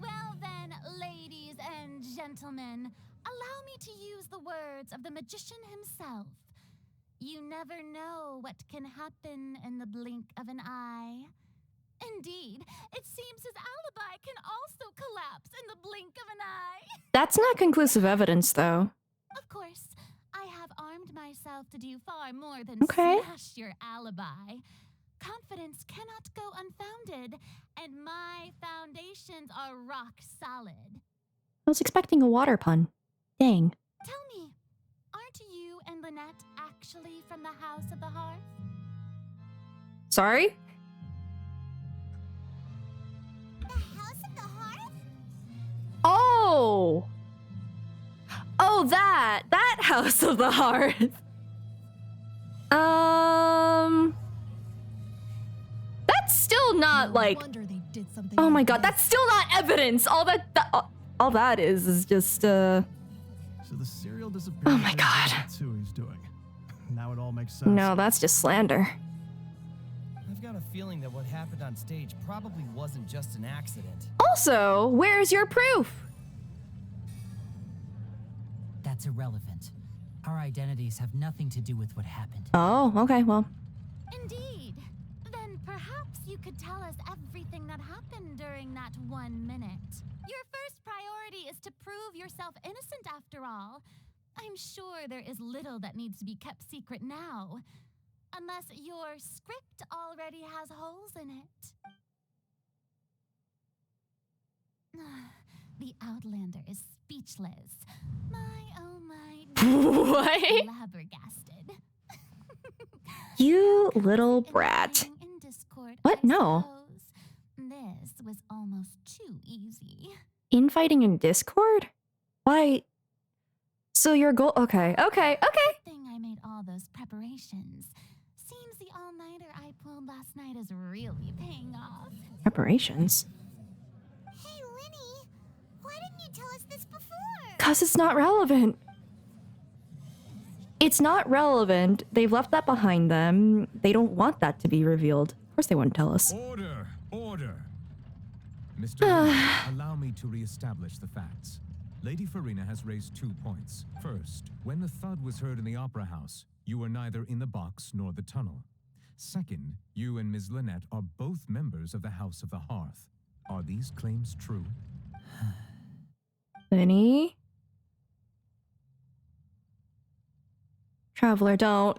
Well then, ladies and gentlemen, allow me to use the words of the magician himself. You never know what can happen in the blink of an eye. Indeed, it seems his alibi can also collapse in the blink of an eye. That's not conclusive evidence, though. Of course, I have armed myself to do far more than Okay. smash your alibi. Confidence cannot go unfounded, and my foundations are rock solid. I was expecting a water pun. Dang. Tell me, aren't you and Lynette actually from the House of the Hearth? Sorry? The House of the Hearth? Oh! Oh, that House of the Hearth. That's still not like... Wonder they did something. Oh my like god, this. that's still not evidence. All that is just So the serial disappearance. Oh my God. That's who he's doing. Now it all makes sense. No, that's just slander. I've got a feeling that what happened on stage probably wasn't just an accident. Also, where's your proof? That's irrelevant. Our identities have nothing to do with what happened. Oh, okay, well. Indeed. Then perhaps you could tell us everything that happened during that 1 minute. Your first priority is to prove yourself innocent after all. I'm sure there is little that needs to be kept secret now. Unless your script already has holes in it. The Outlander is speechless. My, oh my, What? flabbergasted. You little brat. In Discord, What? I No. suppose. This was almost too easy. Infighting in Discord? Why? So your goal... Okay. Thing I made all those preparations. Seems the all-nighter I pulled last night is really paying off. Preparations? Hey, Linny. Why didn't you tell us this before? Because it's not relevant. It's not relevant. They've left that behind them. They don't want that to be revealed. Of course they wouldn't tell us. Order! Order! Mr. Linney, allow me to reestablish the facts. Lady Farina has raised 2 points. First, when the thud was heard in the Opera House, you were neither in the box nor the tunnel. Second, you and Ms. Lynette are both members of the House of the Hearth. Are these claims true? Linny? Traveler, don't.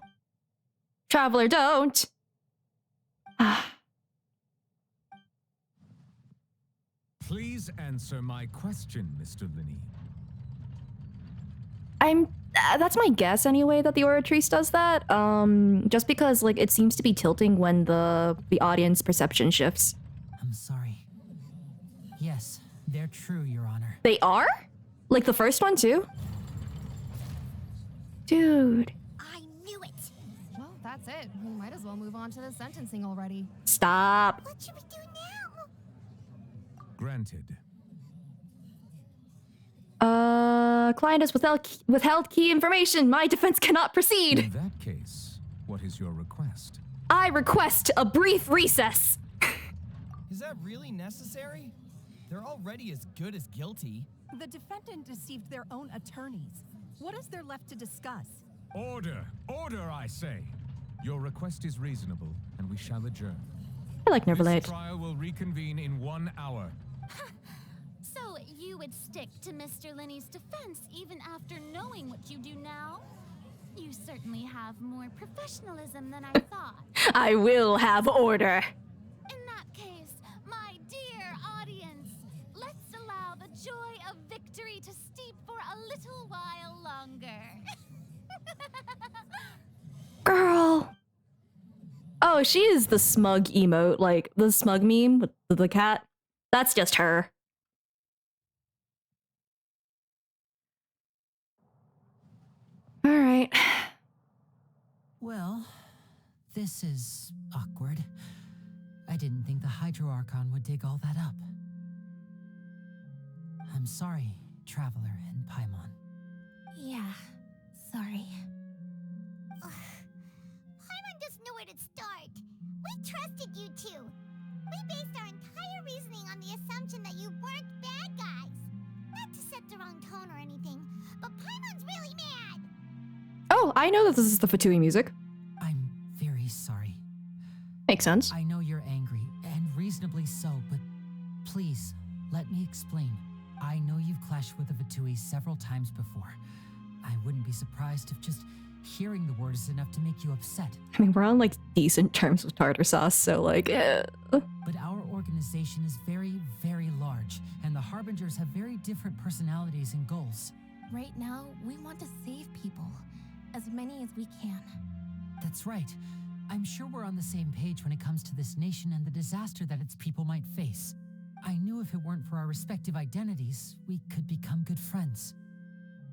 Traveler, don't! Please answer my question, Mr. Linney. That's my guess anyway, that the Oratrice does that. Just because like it seems to be tilting when the audience perception shifts. I'm sorry. Yes, they're true, Your Honor. They are? Like the first one too? Dude. I knew it. Well, that's it. We might as well move on to the sentencing already. Stop. What should we do now? Granted. Client has withheld key information. My defense cannot proceed. In that case, what is your request? I request a brief recess. Is that really necessary? They're already as good as guilty. The defendant deceived their own attorneys. What is there left to discuss? Order! Order, I say! Your request is reasonable, and we shall adjourn. I like Never This Late. trial will reconvene in 1 hour. So you would stick to Mr. Linney's defense even after knowing what you do now? You certainly have more professionalism than I thought. I will have order. In that case, my dear audience, let's allow the joy of victory to steep for a little while longer. Girl. Oh, she is the smug emote, like the smug meme with the cat. That's just her. All right. Well, this is awkward. I didn't think the Hydro Archon would dig all that up. I'm sorry, Traveler and Paimon. Yeah, sorry. Paimon doesn't know where to start. We trusted you two. We based our entire reasoning on the assumption that you weren't bad guys. Not to set the wrong tone or anything, but Paimon's really mad. Oh, I know that this is the Fatui music. I'm very sorry. Makes sense. I know you're angry, and reasonably so, but please, let me explain. I know you've clashed with the Fatui several times before. I wouldn't be surprised if just hearing the word is enough to make you upset. I mean, we're on like decent terms with Tartar Sauce, so like, But our organization is very, very large, and the Harbingers have very different personalities and goals. Right now, we want to save people. As many as we can. That's right. I'm sure we're on the same page when it comes to this nation and the disaster that its people might face. I knew if it weren't for our respective identities, we could become good friends.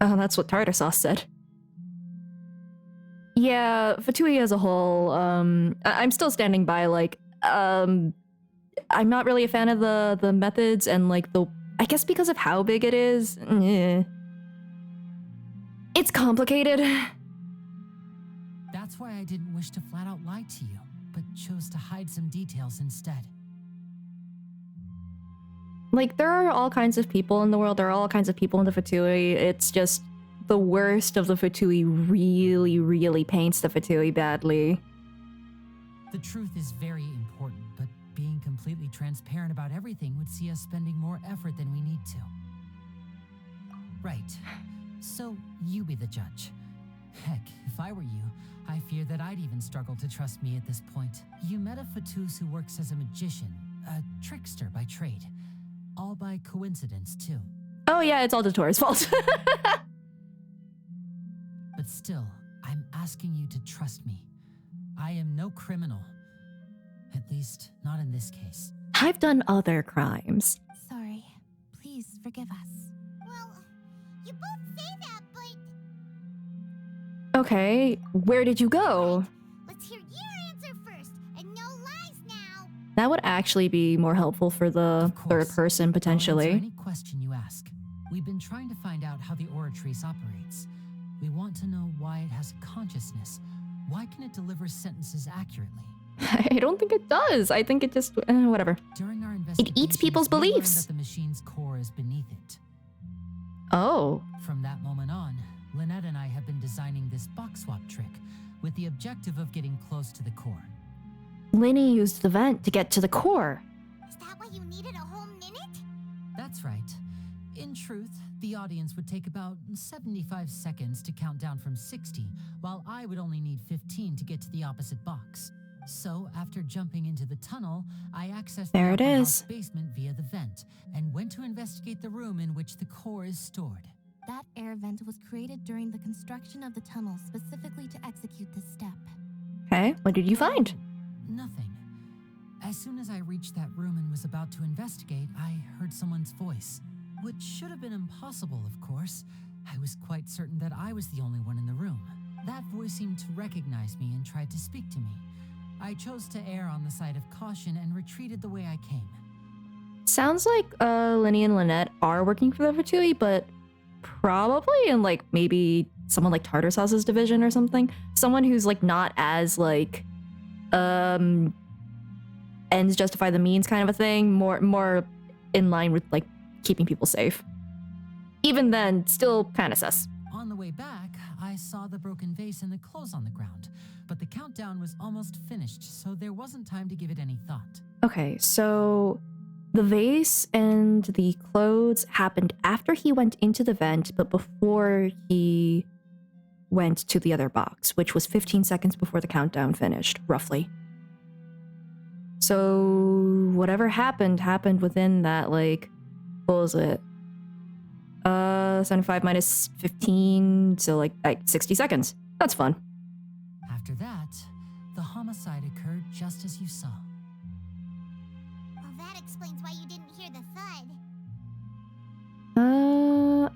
Oh, that's what Tartar Sauce said. Yeah, Fatui as a whole, I'm still standing by, like, I'm not really a fan of the methods and, like, I guess because of how big it is, it's complicated. That's why I didn't wish to flat out lie to you, but chose to hide some details instead. Like, there are all kinds of people in the world, there are all kinds of people in the Fatui, it's just the worst of the Fatui really, really paints the Fatui badly. The truth is very important, but being completely transparent about everything would see us spending more effort than we need to. Right. So, you be the judge. Heck, if I were you, I fear that I'd even struggle to trust me at this point. You met a Fatus who works as a magician, a trickster by trade. All by coincidence, too. Oh yeah, it's all Dator's fault. But still, I'm asking you to trust me. I am no criminal. At least, not in this case. I've done other crimes. Sorry. Please forgive us. Well, you both say that, but Okay, where did you go? let's hear your answer first, and no lies now. That would actually be more helpful for the Of course. third person, I'll answer potentially. any question you ask. We've been trying to find out how the Oratrice operates. We want to know why it has consciousness. Why can it deliver sentences accurately? I don't think it does. I think it just, whatever. During our investigation, eats people's we learned beliefs. that the machine's core is beneath it. Oh. From that moment on, Lynette and I have been designing this box swap trick with the objective of getting close to the core. Linny used the vent to get to the core. Is that why you needed a whole minute? That's right. In truth, the audience would take about 75 seconds to count down from 60, while I would only need 15 to get to the opposite box. So, after jumping into the tunnel, I accessed There the it upper is. house basement via the vent and went to investigate the room in which the core is stored. That air vent was created during the construction of the tunnel specifically to execute this step. Okay, what did you find? Nothing. As soon as I reached that room and was about to investigate, I heard someone's voice, which should have been impossible, of course. I was quite certain that I was the only one in the room. That voice seemed to recognize me and tried to speak to me. I chose to err on the side of caution and retreated the way I came. Sounds like Linny and Lynette are working for the Fatui, but probably in like maybe someone like Tartar Sauce's division or something. Someone who's like not as like ends justify the means kind of a thing. More in line with like keeping people safe. Even then, still kind of sus. On the way back, I saw the broken vase and the clothes on the ground, but the countdown was almost finished, so there wasn't time to give it any thought. Okay, so the vase and the clothes happened after he went into the vent, but before he went to the other box, which was 15 seconds before the countdown finished, roughly. So whatever happened within that, like, what was it? 75 minus 15, so like 60 seconds. That's fun. After that, the homicide occurred just as you saw. Well, that explains why you didn't hear the thud.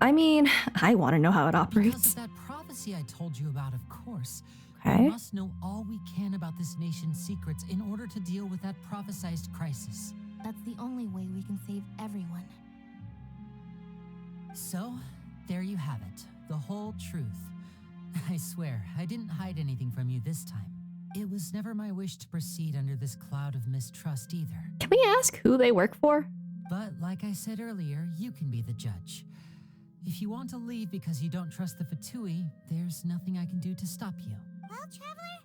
I mean, I want to know how it Because operates. of that prophecy I told you about, of course. Okay. We must know all we can about this nation's secrets in order to deal with that prophesized crisis. That's the only way we can save everyone. So, there you have it. The whole truth. I swear, I didn't hide anything from you this time. It was never my wish to proceed under this cloud of mistrust either. Can we ask who they work for? But like I said earlier, you can be the judge. If you want to leave because you don't trust the Fatui, there's nothing I can do to stop you. Well, Traveler,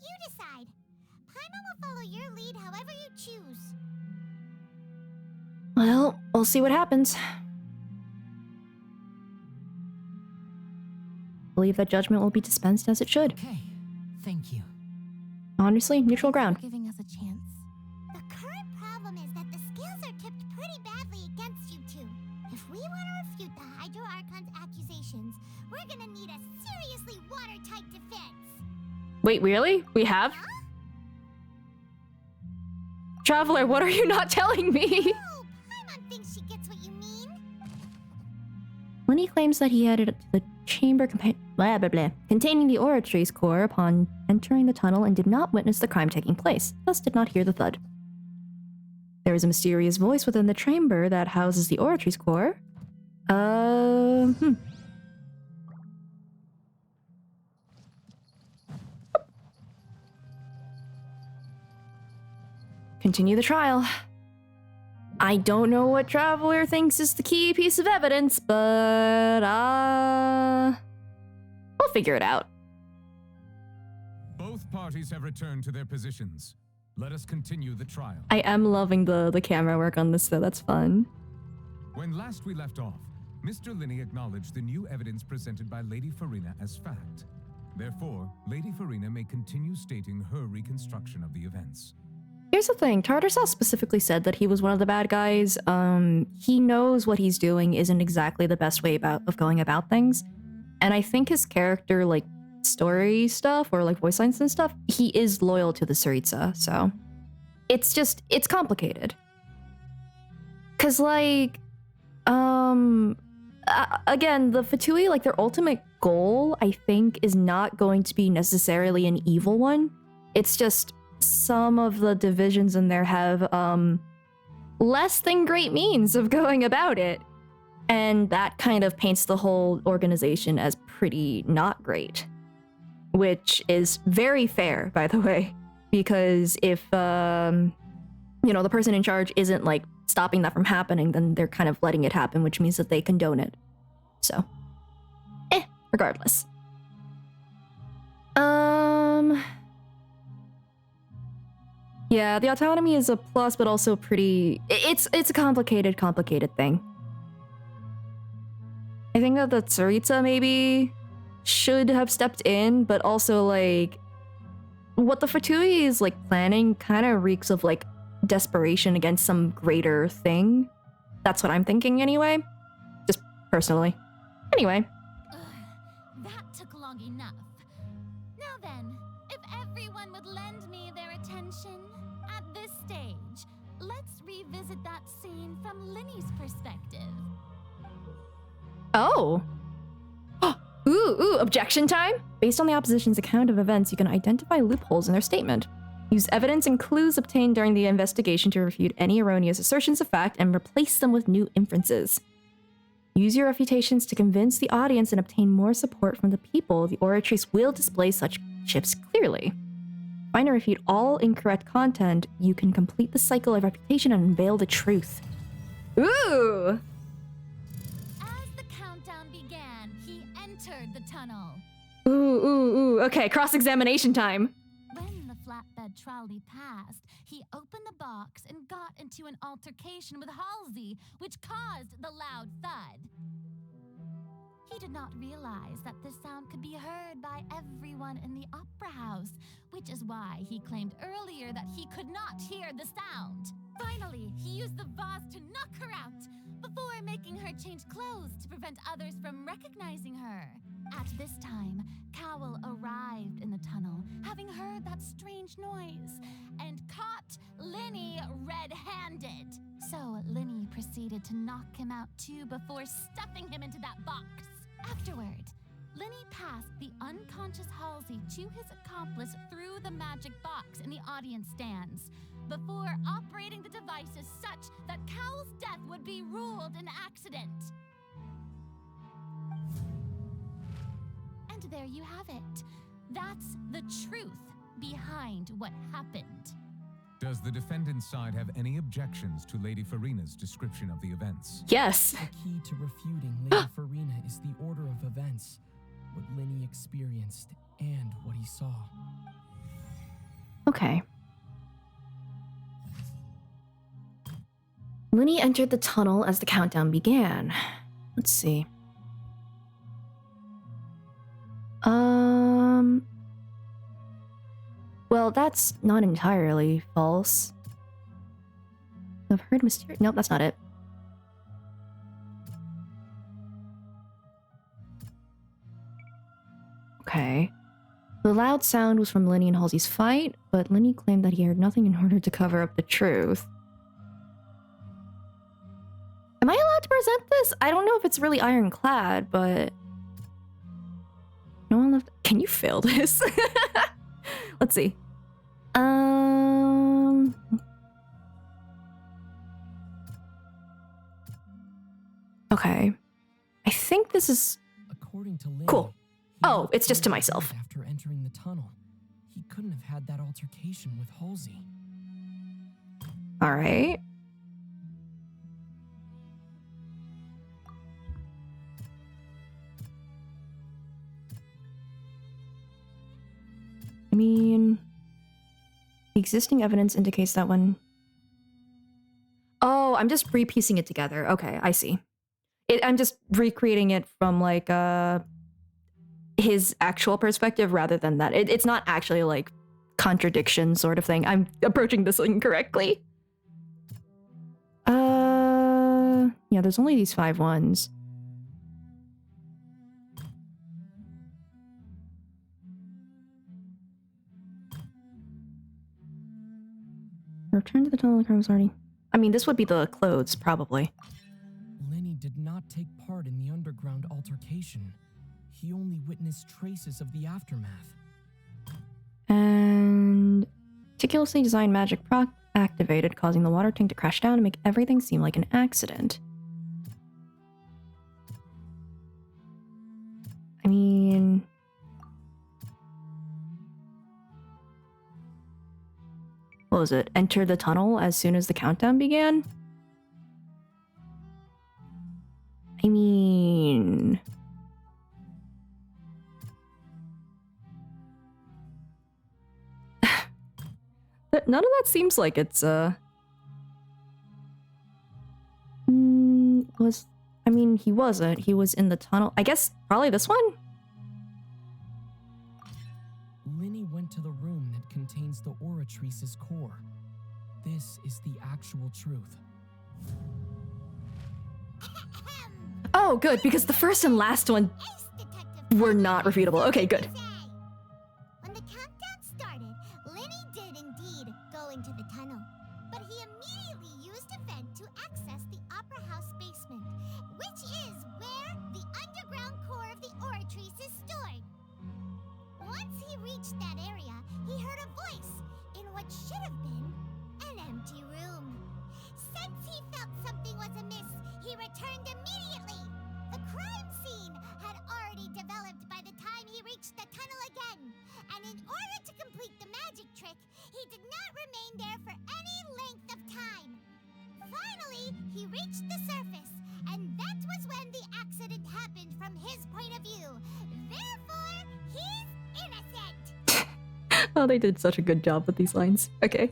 you decide. Paimon will follow your lead however you choose. Well, we'll see what happens. Believe that judgment will be dispensed as it should. Okay, thank you. Honestly, neutral ground. Thanks for giving us a chance. The current problem is that the scales are tipped pretty badly against you two. If we want to refute the Hydro Archon's accusations, we're gonna need a seriously watertight defense. Wait, really? We have? Traveler, what are you not telling me? Oh, Paimon thinks she gets what you mean. Lenny claims that he headed to the chamber containing the oratory's core upon entering the tunnel and did not witness the crime taking place, thus did not hear the thud. There is a mysterious voice within the chamber that houses the oratory's core. Continue the trial. I don't know what Traveler thinks is the key piece of evidence, but we'll figure it out. Both parties have returned to their positions. Let us continue the trial. I am loving the camera work on this, though. That's fun. When last we left off, Mr. Linney acknowledged the new evidence presented by Lady Farina as fact. Therefore, Lady Farina may continue stating her reconstruction of the events. Here's the thing. Tartar Sauce specifically said that he was one of the bad guys. He knows what he's doing isn't exactly the best way of going about things. And I think his character, like, story stuff or, like, voice lines and stuff, he is loyal to the Tsaritsa, so... It's complicated. Because, like, again, the Fatui, like, their ultimate goal, I think, is not going to be necessarily an evil one. It's just... some of the divisions in there have less than great means of going about it. And that kind of paints the whole organization as pretty not great. Which is very fair, by the way. Because if, the person in charge isn't, like, stopping that from happening, then they're kind of letting it happen, which means that they condone it. So, regardless. Yeah, the autonomy is a plus, but also pretty... It's a complicated thing. I think that the Tsaritsa maybe should have stepped in, but also, like... what the Fatui is like planning kind of reeks of like desperation against some greater thing. That's what I'm thinking anyway. Just personally. Anyway. That took long enough. Now then, if everyone would lend me their attention at this stage, let's revisit that scene from Linny's perspective. Oh. Ooh, objection time? Based on the opposition's account of events, you can identify loopholes in their statement. Use evidence and clues obtained during the investigation to refute any erroneous assertions of fact and replace them with new inferences. Use your refutations to convince the audience and obtain more support from the people. The oratrice will display such shifts clearly. Find and refute all incorrect content. You can complete the cycle of reputation and unveil the truth. Ooh! Ooh. Okay, cross-examination time. When the flatbed trolley passed, he opened the box and got into an altercation with Halsey, which caused the loud thud. He did not realize that this sound could be heard by everyone in the opera house, which is why he claimed earlier that he could not hear the sound. Finally, he used the vase to knock her out, before making her change clothes to prevent others from recognizing her. At this time, Cowell arrived in the tunnel, having heard that strange noise, and caught Linny red-handed. So Linny proceeded to knock him out too before stuffing him into that box. Afterward, Linny passed the unconscious Halsey to his accomplice through the magic box in the audience stands, before operating the devices such that Cowell's death would be ruled an accident. And there you have it. That's the truth behind what happened. Does the defendant's side have any objections to Lady Farina's description of the events? Yes. The key to refuting Lady Farina is the order of events, what Linny experienced and what he saw. Okay. Linny entered the tunnel as the countdown began. Let's see. Well, that's not entirely false. I've heard mysterious. Nope, that's not it. Okay. The loud sound was from Linny and Halsey's fight, but Linny claimed that he heard nothing in order to cover up the truth. Am I allowed to present this? I don't know if it's really ironclad, but... No one left... Can you fail this? Let's see. Okay. I think this is... According to Linny, cool. Oh, it's just to myself. After entering the tunnel, he couldn't have had that altercation with Halsey. All right. I mean, the existing evidence indicates that when... Oh, I'm just re-piecing it together. Okay, I see. I'm just recreating it from, like, his actual perspective rather than that. It's not actually, like, contradiction sort of thing. I'm approaching this incorrectly. Yeah, there's only these 5 ones. Return to the tunnel, the was already... I mean, this would be the clothes, probably. Linny did not take part in the underground altercation. He only witnessed traces of the aftermath. And... meticulously designed magic proc activated, causing the water tank to crash down and make everything seem like an accident. I mean... What was it? Enter the tunnel as soon as the countdown began? I mean... None of that seems like it's, was... I mean, he wasn't. He was in the tunnel. I guess probably this one? Linny went to the room that contains the Oratrice's core. This is the actual truth. Oh, good, because the first and last one were not refutable. Okay, good. When the countdown started, Lenny did indeed go into the tunnel, but he immediately used a vent to access the Opera House basement, which is where the underground core of the Oratrice is stored. Once he reached that area, he heard a voice in what should have been an empty room. Since he felt something was amiss, he returned immediately. The crime scene had already developed by the time he reached the tunnel again, and in order to complete the magic trick, he did not remain there for any length of time. Finally, he reached the surface, and that was when the accident happened from his point of view. Therefore, he's innocent. Oh, they did such a good job with these lines. Okay.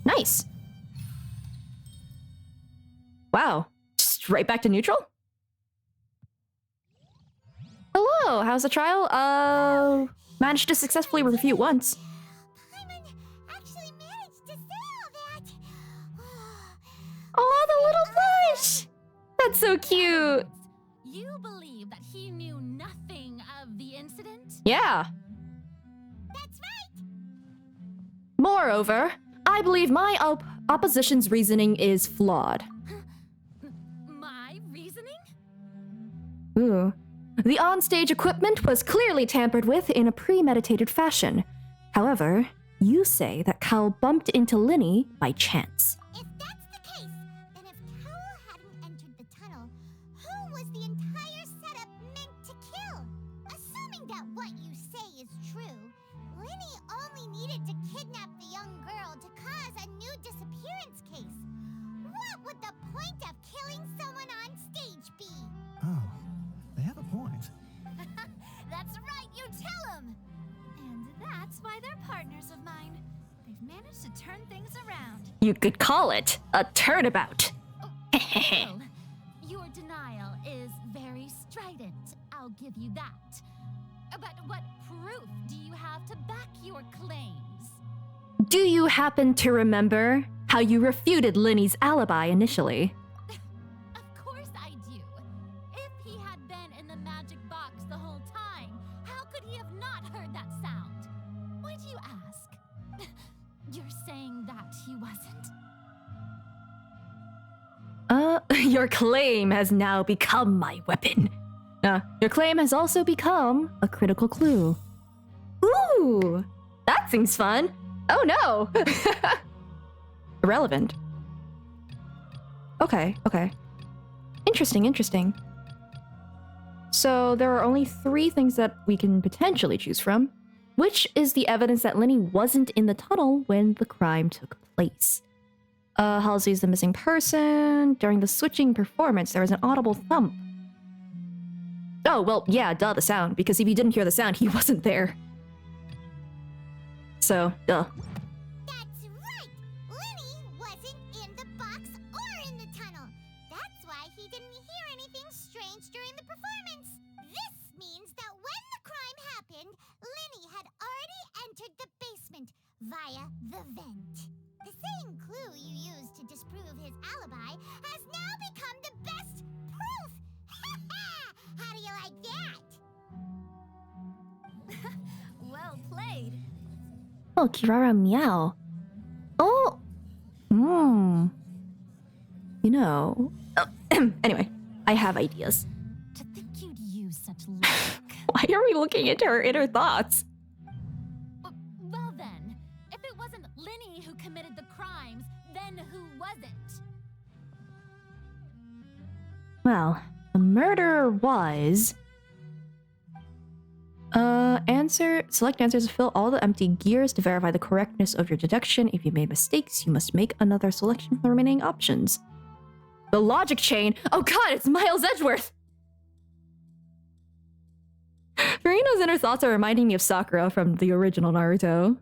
Nice. Wow. Just right back to neutral? Hello, how's the trial? Managed to successfully refute once. Paimon actually managed to say all that. Oh, the little blush! That's so cute. You believe that he knew nothing of the incident? Yeah. That's right. Moreover, I believe my opposition's reasoning is flawed. My reasoning? Ooh. The onstage equipment was clearly tampered with in a premeditated fashion. However, you say that Cal bumped into Linny by chance. If that's the case, then if Cowell hadn't entered the tunnel, who was the entire setup meant to kill? Assuming that what you say is true, Linny only needed to kidnap the young girl to cause a new disappearance case. What would the point of killing someone on stage be? Oh, they have a point. That's right, you tell them! And that's why they're partners of mine. They've managed to turn things around. You could call it a turnabout. Well, your denial is very strident, I'll give you that. But what proof do you have to back your claims? Do you happen to remember how you refuted Linny's alibi initially? Of course I do. If he had been in the magic box the whole time, how could he have not heard that sound? Why do you ask? You're saying that he wasn't? Your claim has now become my weapon. Your claim has also become a critical clue. Ooh, that seems fun. Oh no! Irrelevant. Okay. Interesting. So there are only 3 things that we can potentially choose from, which is the evidence that Linny wasn't in the tunnel when the crime took place. Halsey's the missing person. During the switching performance, there was an audible thump. Oh, well, yeah, duh, the sound, because if you didn't hear the sound, he wasn't there. So, duh. That's right! Linny wasn't in the box or in the tunnel. That's why he didn't hear anything strange during the performance. This means that when the crime happened, Linny had already entered the basement via the vent. The same clue you used to disprove his alibi has now become the best proof! How do you like that? Well played. Oh, Kirara meow. Oh! You know... anyway, I have ideas. To think you'd use such luck. Why are we looking into her inner thoughts? Well then, if it wasn't Linny who committed the crimes, then who was it? Well, the murderer was... Select answers to fill all the empty gears to verify the correctness of your deduction. If you made mistakes, you must make another selection from the remaining options. The logic chain? Oh god, it's Miles Edgeworth! Furina's inner thoughts are reminding me of Sakura from the original Naruto.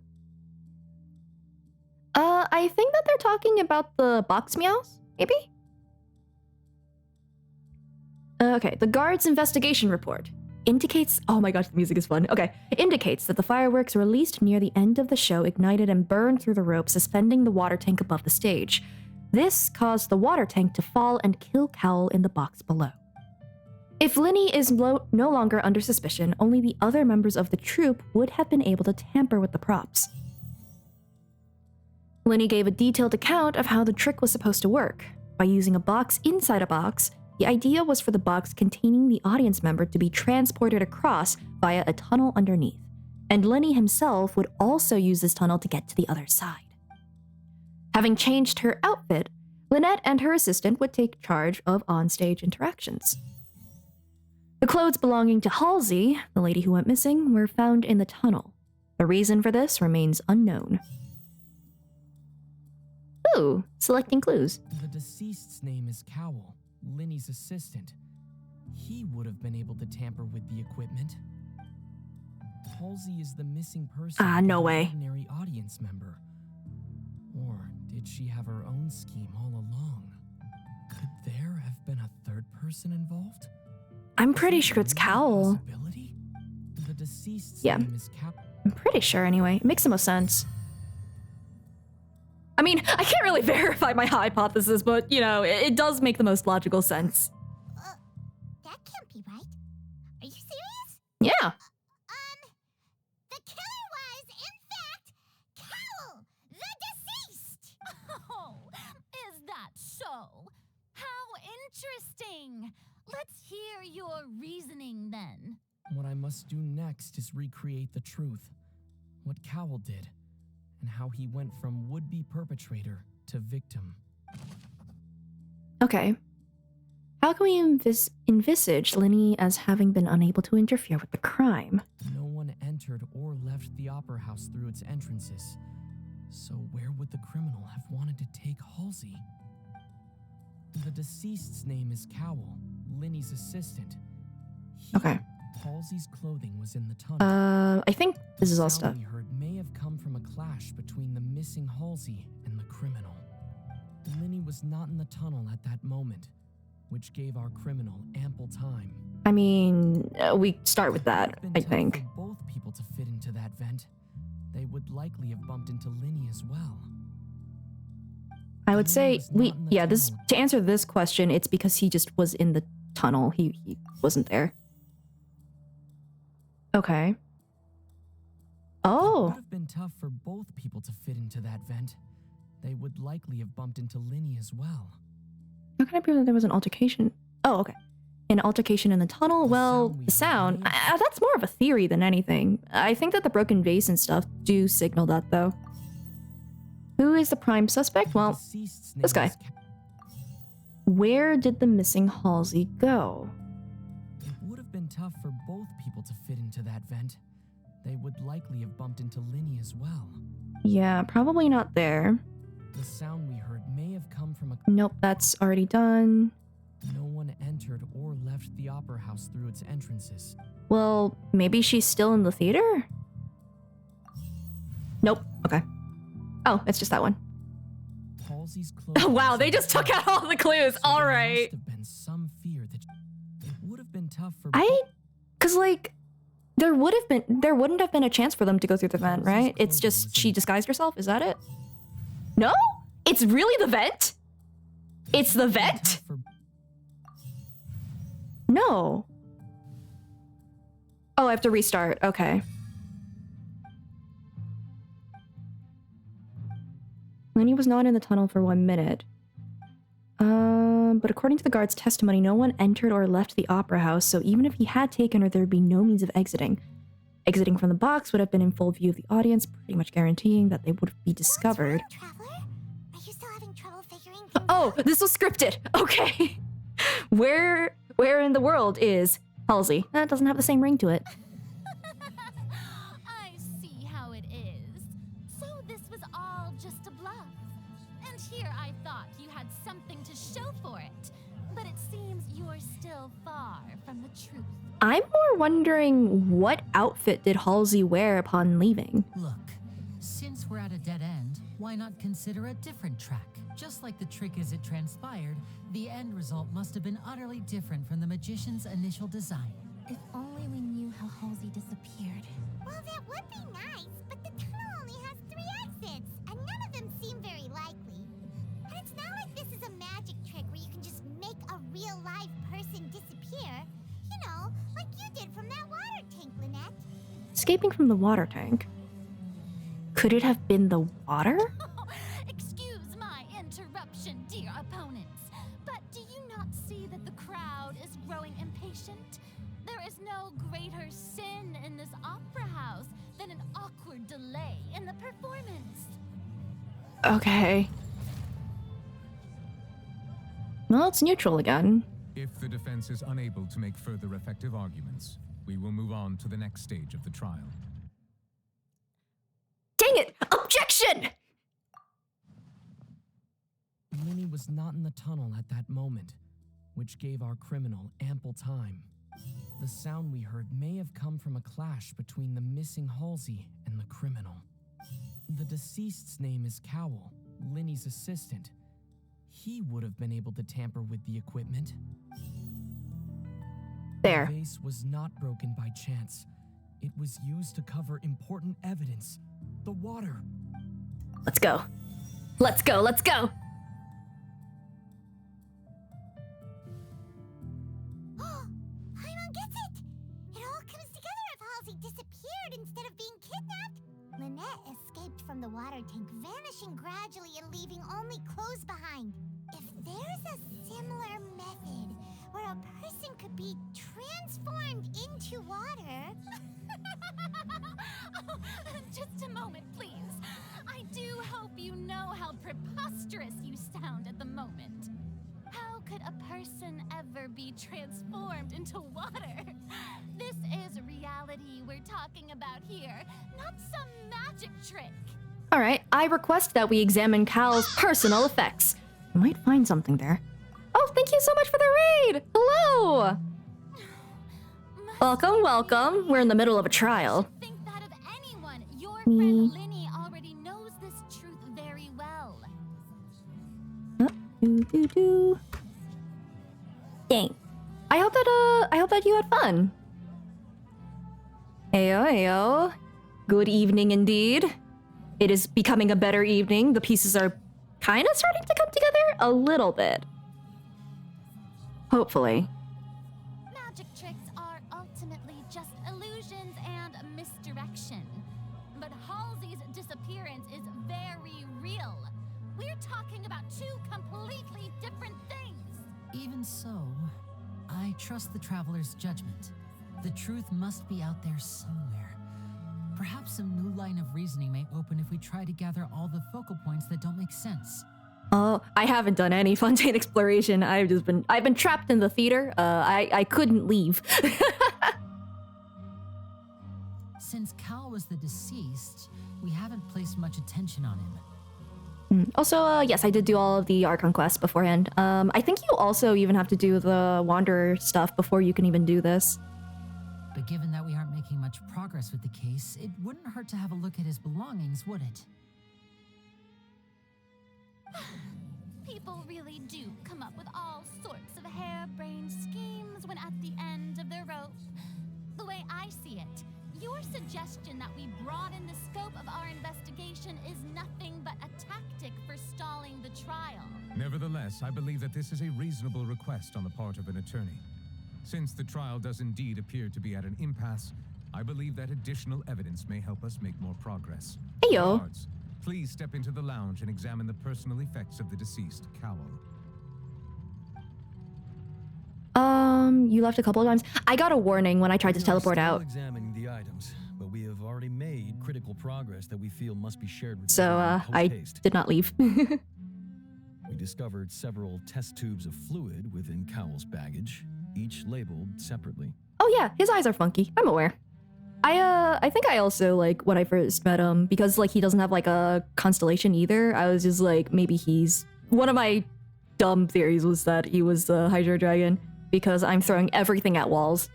I think that they're talking about the box meows, maybe? Okay, the guard's investigation report. indicates, oh my gosh, the music is fun. Okay, indicates that the fireworks released near the end of the show ignited and burned through the rope suspending the water tank above the stage. This caused the water tank to fall and kill Cowell in the box below. If Linny is no longer under suspicion, only the other members of the troupe would have been able to tamper with the props. Linny gave a detailed account of how the trick was supposed to work. By using a box inside a box, the idea was for the box containing the audience member to be transported across via a tunnel underneath, and Linny himself would also use this tunnel to get to the other side. Having changed her outfit, Lynette and her assistant would take charge of onstage interactions. The clothes belonging to Halsey, the lady who went missing, were found in the tunnel. The reason for this remains unknown. Ooh, selecting clues. The deceased's name is Cowell, Linny's assistant. He would have been able to tamper with the equipment. Halsey is the missing person. No an way. Ordinary audience member. Or did she have her own scheme all along? Could there have been a third person involved? I'm pretty sure it's Cowell. The deceased's Yeah. name is Cowell. I'm pretty sure anyway. It makes the most sense. I mean, I can't really verify my hypothesis, but, you know, it does make the most logical sense. That can't be right. Are you serious? Yeah. The killer was, in fact, Cowell, the deceased! Oh, is that so? How interesting! Let's hear your reasoning then. What I must do next is recreate the truth. What Cowell did, and how he went from would-be perpetrator to victim. Okay. How can we envisage Linny as having been unable to interfere with the crime? No one entered or left the opera house through its entrances. So where would the criminal have wanted to take Halsey? The deceased's name is Cowell, Linny's assistant. Okay. Halsey's clothing was in the tunnel. I think this is all The stuff. sound we heard may have come from a clash between the missing Halsey and the criminal. Linny was not in the tunnel at that moment, which gave our criminal ample time. I mean, we start with that, I think. For both people to fit into that vent, they would likely have bumped into Linny as well. I would say to answer this question, it's because he just was in the tunnel. He wasn't there. Okay. Oh. It would have been tough for both people to fit into that vent. They would likely have bumped into Linny as well. How can I prove that there was an altercation? Oh, okay. An altercation in the tunnel? Well, the sound. That's more of a theory than anything. I think that the broken vase and stuff do signal that, though. Who is the prime suspect? Well, this guy. Where did the missing Halsey go? It would have been tough for both people to fit into that vent. They would likely have bumped into Linny as well. Yeah, probably not there. The sound we heard may have come from a... Nope, that's already done. No one entered or left the opera house through its entrances. Well, maybe she's still in the theater? Nope. Okay. Oh, it's just that one. Halsey's Oh, wow, they just took out all the clues. All right. Must have been some fear that it would have been tough for... Cause like, there wouldn't have been a chance for them to go through the vent, right? It's just she disguised herself. Is that it? No? It's really the vent? It's the vent? No. Oh, I have to restart. Okay. Lenny was not in the tunnel for 1 minute. But according to the guard's testimony, no one entered or left the opera house, so even if he had taken her, there would be no means of exiting. Exiting from the box would have been in full view of the audience, pretty much guaranteeing that they would be discovered. Traveler? Are you still having trouble figuring Oh, this was scripted. Okay. Where in the world is Halsey? That doesn't have the same ring to it. I see how it is. So this was all just a bluff. And here I thought you had something to show for it. But it seems you're still far from the truth. I'm more wondering what outfit did Halsey wear upon leaving? Look, since we're at a dead end, why not consider a different track? Just like the trick as it transpired, the end result must have been utterly different from the magician's initial design. If only we knew how Halsey disappeared. Well, that would be nice, but the tunnel only has 3 exits, and none of them seem very likely. And it's not like this is a magic trick where you can just make a real live person disappear. You know, like you did from that water tank, Lynette. Escaping from the water tank. Could it have been the water? Excuse my interruption, dear opponents, but do you not see that the crowd is growing impatient? There is no greater sin in this opera house than an awkward delay in the performance. Okay. Well, it's neutral again. If the defense is unable to make further effective arguments, we will move on to the next stage of the trial. Dang it! Objection! Linny was not in the tunnel at that moment, which gave our criminal ample time. The sound we heard may have come from a clash between the missing Halsey and the criminal. The deceased's name is Cowell, Linny's assistant. He would have been able to tamper with the equipment. There. The vase was not broken by chance. It was used to cover important evidence. The water. Let's go. Let's go, let's go! Paimon gets it! It all comes together if Halsey disappeared instead of being kidnapped. Lynette escaped from the water tank, vanishing gradually and leaving only clothes behind. If there's a similar method where a person could be transformed into water... Oh, just a moment, please. I do hope you know how preposterous you sound at the moment. How could a person ever be transformed into water? This is reality we're talking about here, not some magic trick. Alright, I request that we examine Cal's personal effects. You might find something there. Oh, thank you so much for the raid! Hello! Welcome, welcome. We're in the middle of a trial. Think that of anyone. Your friend Linny already knows this truth very well. Dang. I hope that you had fun. Heyo, heyo. Good evening indeed. It is becoming a better evening. The pieces are kind of starting to come together a little bit. Hopefully. Magic tricks are ultimately just illusions and misdirection. But Halsey's disappearance is very real. We're talking about 2 completely different things. Even so, I trust the traveler's judgment. The truth must be out there somewhere. Perhaps some new line of reasoning may open if we try to gather all the focal points that don't make sense. Oh, I haven't done any Fontaine exploration. I've been trapped in the theater. I couldn't leave. Since Cal was the deceased, we haven't placed much attention on him. Also, yes, I did do all of the Archon quests beforehand. I think you also even have to do the Wanderer stuff before you can even do this. But given that we aren't making much progress with the case, it wouldn't hurt to have a look at his belongings, would it? People really do come up with all sorts of harebrained schemes when at the end of their rope. The way I see it, your suggestion that we broaden the scope of our investigation is nothing but a tactic for stalling the trial. Nevertheless, I believe that this is a reasonable request on the part of an attorney. Since the trial does indeed appear to be at an impasse, I believe that additional evidence may help us make more progress. Heyo. Guards, please step into the lounge and examine the personal effects of the deceased, Cowell. You left a couple of times. I got a warning when I tried to teleport out. Examining the items, but we have already made critical progress that we feel must be shared with So, I did not leave. We discovered several test tubes of fluid within Cowell's baggage, each labeled separately. Oh yeah, his eyes are funky. I'm aware. I think I also, like, when I first met him, because, like, he doesn't have, like, a constellation either, I was just like, maybe he's... One of my dumb theories was that he was the Hydro Dragon, because I'm throwing everything at walls.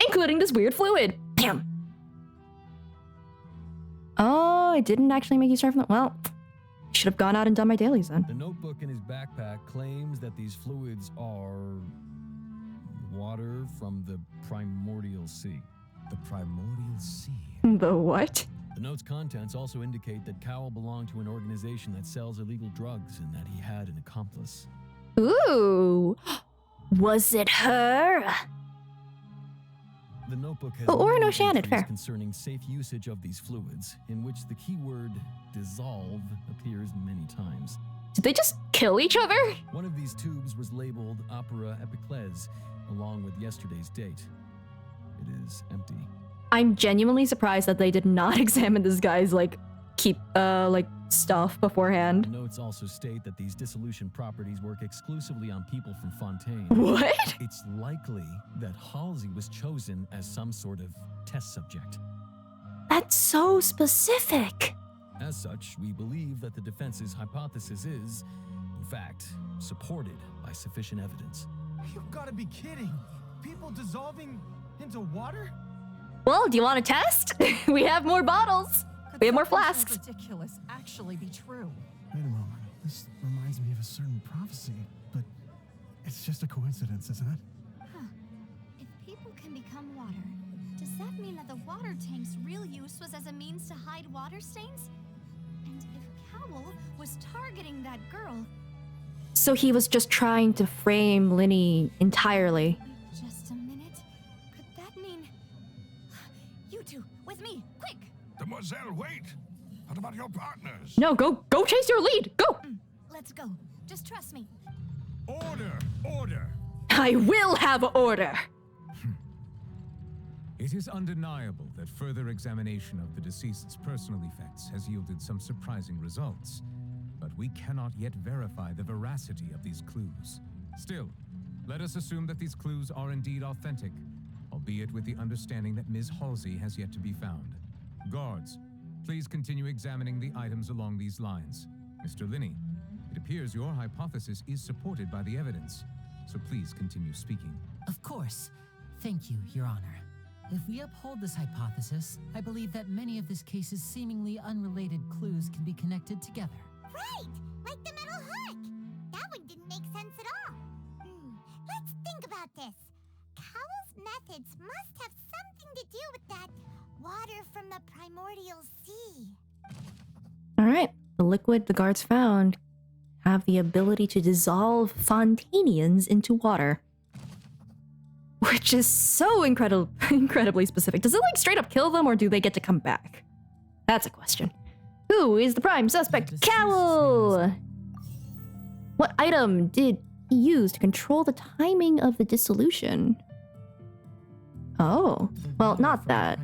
Including this weird fluid. Bam! Oh, it didn't actually make you start from the... Well, should have gone out and done my dailies then. The notebook in his backpack claims that these fluids are... water from the primordial sea. The primordial sea. The what? The note's contents also indicate that Cowell belonged to an organization that sells illegal drugs and that he had an accomplice. Ooh. Was it her? The notebook has Or an many Oceanic, entries fair. concerning safe usage of these fluids, in which the keyword dissolve appears many times. Did they just kill each other? One of these tubes was labeled Opera Epiclese, along with yesterday's date. It is empty. I'm genuinely surprised that they did not examine this guy's stuff beforehand. The notes also state that these dissolution properties work exclusively on people from Fontaine. What? It's likely that Halsey was chosen as some sort of test subject. That's so specific. As such, we believe that the defense's hypothesis is, in fact, supported by sufficient evidence. You've got to be kidding. People dissolving into water? Well, do you want to test? We have more bottles. We have more flasks. Could ridiculous actually be true? Wait a moment. This reminds me of a certain prophecy, but it's just a coincidence, isn't it? Huh. If people can become water, does that mean that the water tank's real use was as a means to hide water stains? And if Cowell was targeting that girl... So he was just trying to frame Linny entirely. Just a minute. Could that mean... You two, with me, quick! Demoiselle, wait! What about your partners? No, go chase your lead. Go. Let's go. Just trust me. Order! Order! I will have order. It is undeniable that further examination of the deceased's personal effects has yielded some surprising results, but we cannot yet verify the veracity of these clues. Still, let us assume that these clues are indeed authentic, albeit with the understanding that Ms. Halsey has yet to be found. Guards, please continue examining the items along these lines. Mr. Linney, it appears your hypothesis is supported by the evidence, so please continue speaking. Of course. Thank you, Your Honor. If we uphold this hypothesis, I believe that many of this case's seemingly unrelated clues can be connected together. Right! Like the metal hook! That one didn't make sense at all. Let's think about this. Cowell's methods must have something to do with that water from the primordial sea. All right. The liquid the guards found have the ability to dissolve Fontainians into water. Which is so incredibly specific. Does it straight up kill them or do they get to come back? That's a question. Who is the prime suspect? Cowell! What item did he use to control the timing of the dissolution? Oh, well, not that.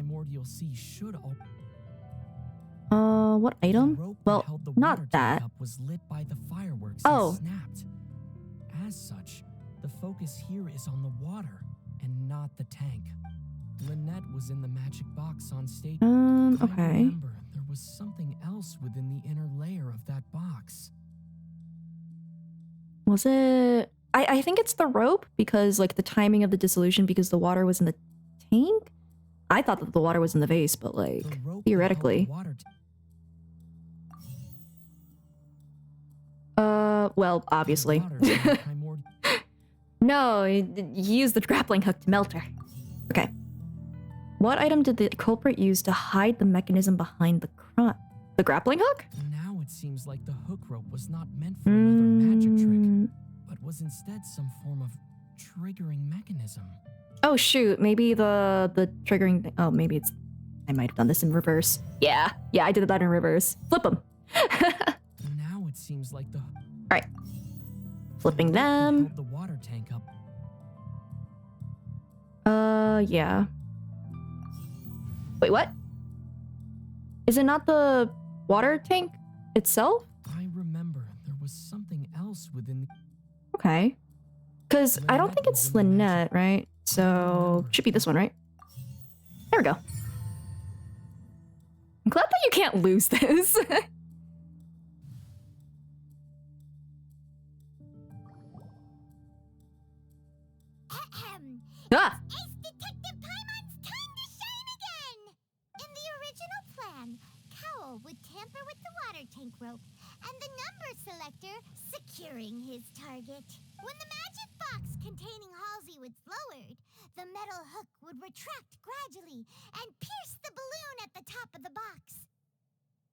What item? Well, not that. Was lit by the fireworks and snapped. As such, the focus here is on the water and not the tank. Lynette was in the magic box on stage. Okay. I remember there was something else within the inner layer of that box. Was it? I think it's the rope because the timing of the dissolution because the water was in the tank? I thought that the water was in the vase, but theoretically. Well, obviously. No, he used the grappling hook to melt her. Okay. What item did the culprit use to hide the mechanism behind the crime? The grappling hook? Now it seems like the hook rope was not meant for another magic trick, but was instead some form of triggering mechanism. Oh shoot, maybe the triggering thing. Oh, maybe it's... I might have done this in reverse. Yeah, I did that in reverse. Flip them. Now it seems like the... Alright. Flipping them. The water tank up. Yeah. Wait, what? Is it not the water tank itself? I remember there was something else within the... Okay. Because I don't think it's Lynette, right? So, should be this one, right? There we go. I'm glad that you can't lose this. Ah! Ace Detective Paimon's time to shine again! In the original plan, Cowell would tamper with the water tank rope, and the number selector secure securing his target. When the magic box containing Halsey was lowered, the metal hook would retract gradually and pierce the balloon at the top of the box.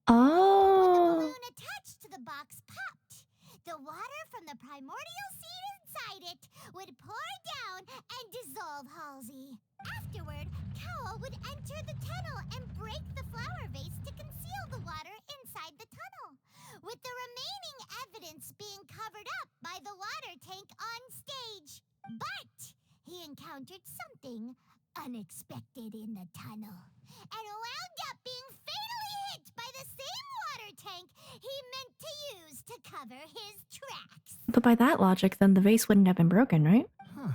When the Oh. balloon attached to the box popped, the water from the primordial seed inside it would pour down and dissolve Halsey. Afterward, Cowl would enter the tunnel and break the flower vase to conceal the water inside the tunnel, with the remaining evidence being covered up by the water tank on stage. But he encountered something unexpected in the tunnel and wound up being fatally hit by the same water tank he meant to use to cover his tracks. But by that logic, then the vase wouldn't have been broken, right? Huh.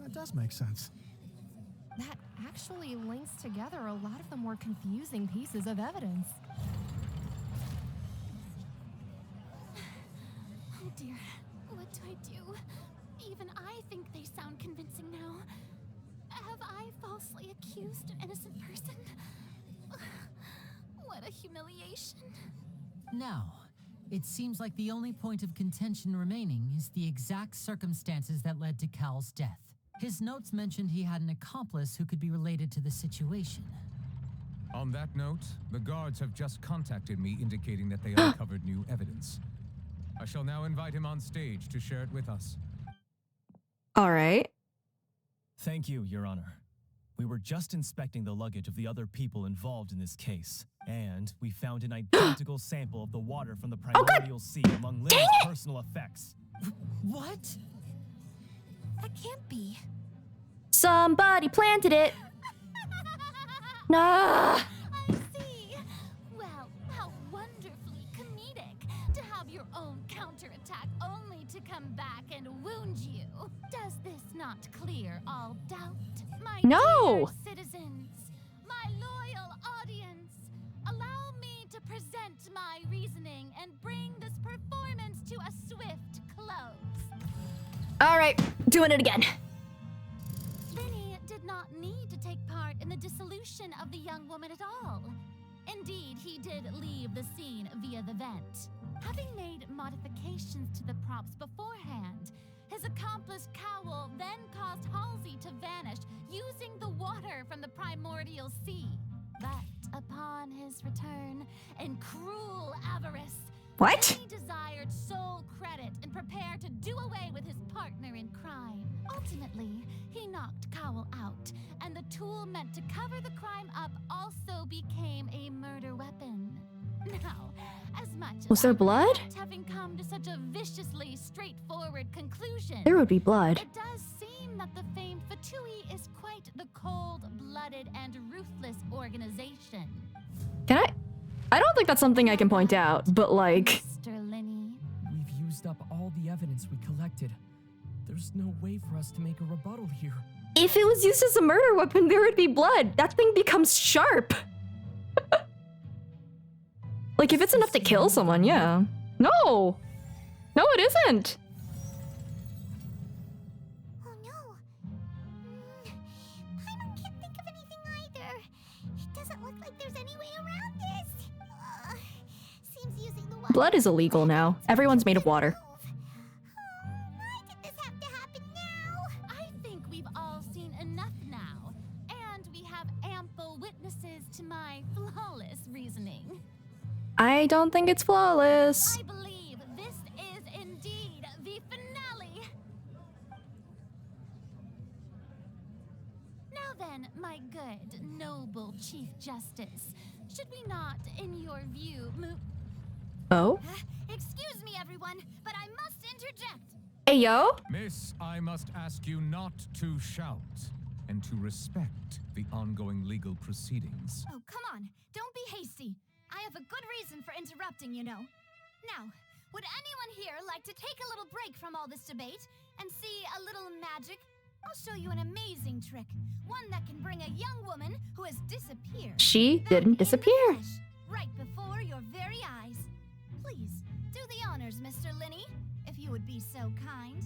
That does make sense. That actually links together a lot of the more confusing pieces of evidence. Oh dear, what do I do? Even I think they sound convincing now. Have I falsely accused an innocent person? What a humiliation. Now, it seems like the only point of contention remaining is the exact circumstances that led to Cal's death. His notes mentioned he had an accomplice who could be related to the situation. On that note, the guards have just contacted me indicating that they uncovered new evidence. I shall now invite him on stage to share it with us. All right. Thank you, Your Honor. We were just inspecting the luggage of the other people involved in this case, and we found an identical sample of the water from the primordial sea among Lynn's personal effects. What? That can't be. Somebody planted it. Nah. I see. Well, how wonderfully comedic to have your own counterattack only to come back and wound you. Does this not clear all doubt? My No. dear citizens, my loyal audience, allow me to present my reasoning and bring this performance to a swift close. All right, doing it again. Vinny did not need to take part in the dissolution of the young woman at all. Indeed, he did leave the scene via the vent. Having made modifications to the props beforehand, his accomplice Cowl then caused Halsey to vanish using the water from the primordial sea. But upon his return, in cruel avarice, What? Vinny desired sole credit and prepared to do away with his partner in crime. Ultimately, he knocked Cowl out, and the tool meant to cover the crime up also became a murder weapon. Now, as much as Was there blood? having come to such a viciously straightforward conclusion, There would be blood. it does seem that the famed Fatui is quite the cold-blooded and ruthless organization. Can I don't think that's something I can point out, but like, Mr. Linney, We've used up all the evidence we collected. There's no way for us to make a rebuttal here. if it was used as a murder weapon, there would be blood. That thing becomes sharp. Like, if it's enough to kill someone, yeah. No. No, it isn't. Oh no. Paimon can't think of anything either. It doesn't look like there's any way around this. Seems using the water. Blood is illegal now. Everyone's made of water. Why did this have to happen now? I think we've all seen enough now, and we have ample witnesses to my flawless reasoning. I don't think it's flawless. I believe this is indeed the finale. Now then, my good, noble Chief Justice, should we not, in your view, move... Oh? Excuse me, everyone, but I must interject. Hey, yo? Miss, I must ask you not to shout and to respect the ongoing legal proceedings. Oh, come on. Don't be hasty. I have a good reason for interrupting, you know. Now, would anyone here like to take a little break from all this debate and see a little magic? I'll show you an amazing trick. One that can bring a young woman who has disappeared. She didn't disappear. Right before your very eyes. Please, do the honors, Mr. Linney, if you would be so kind.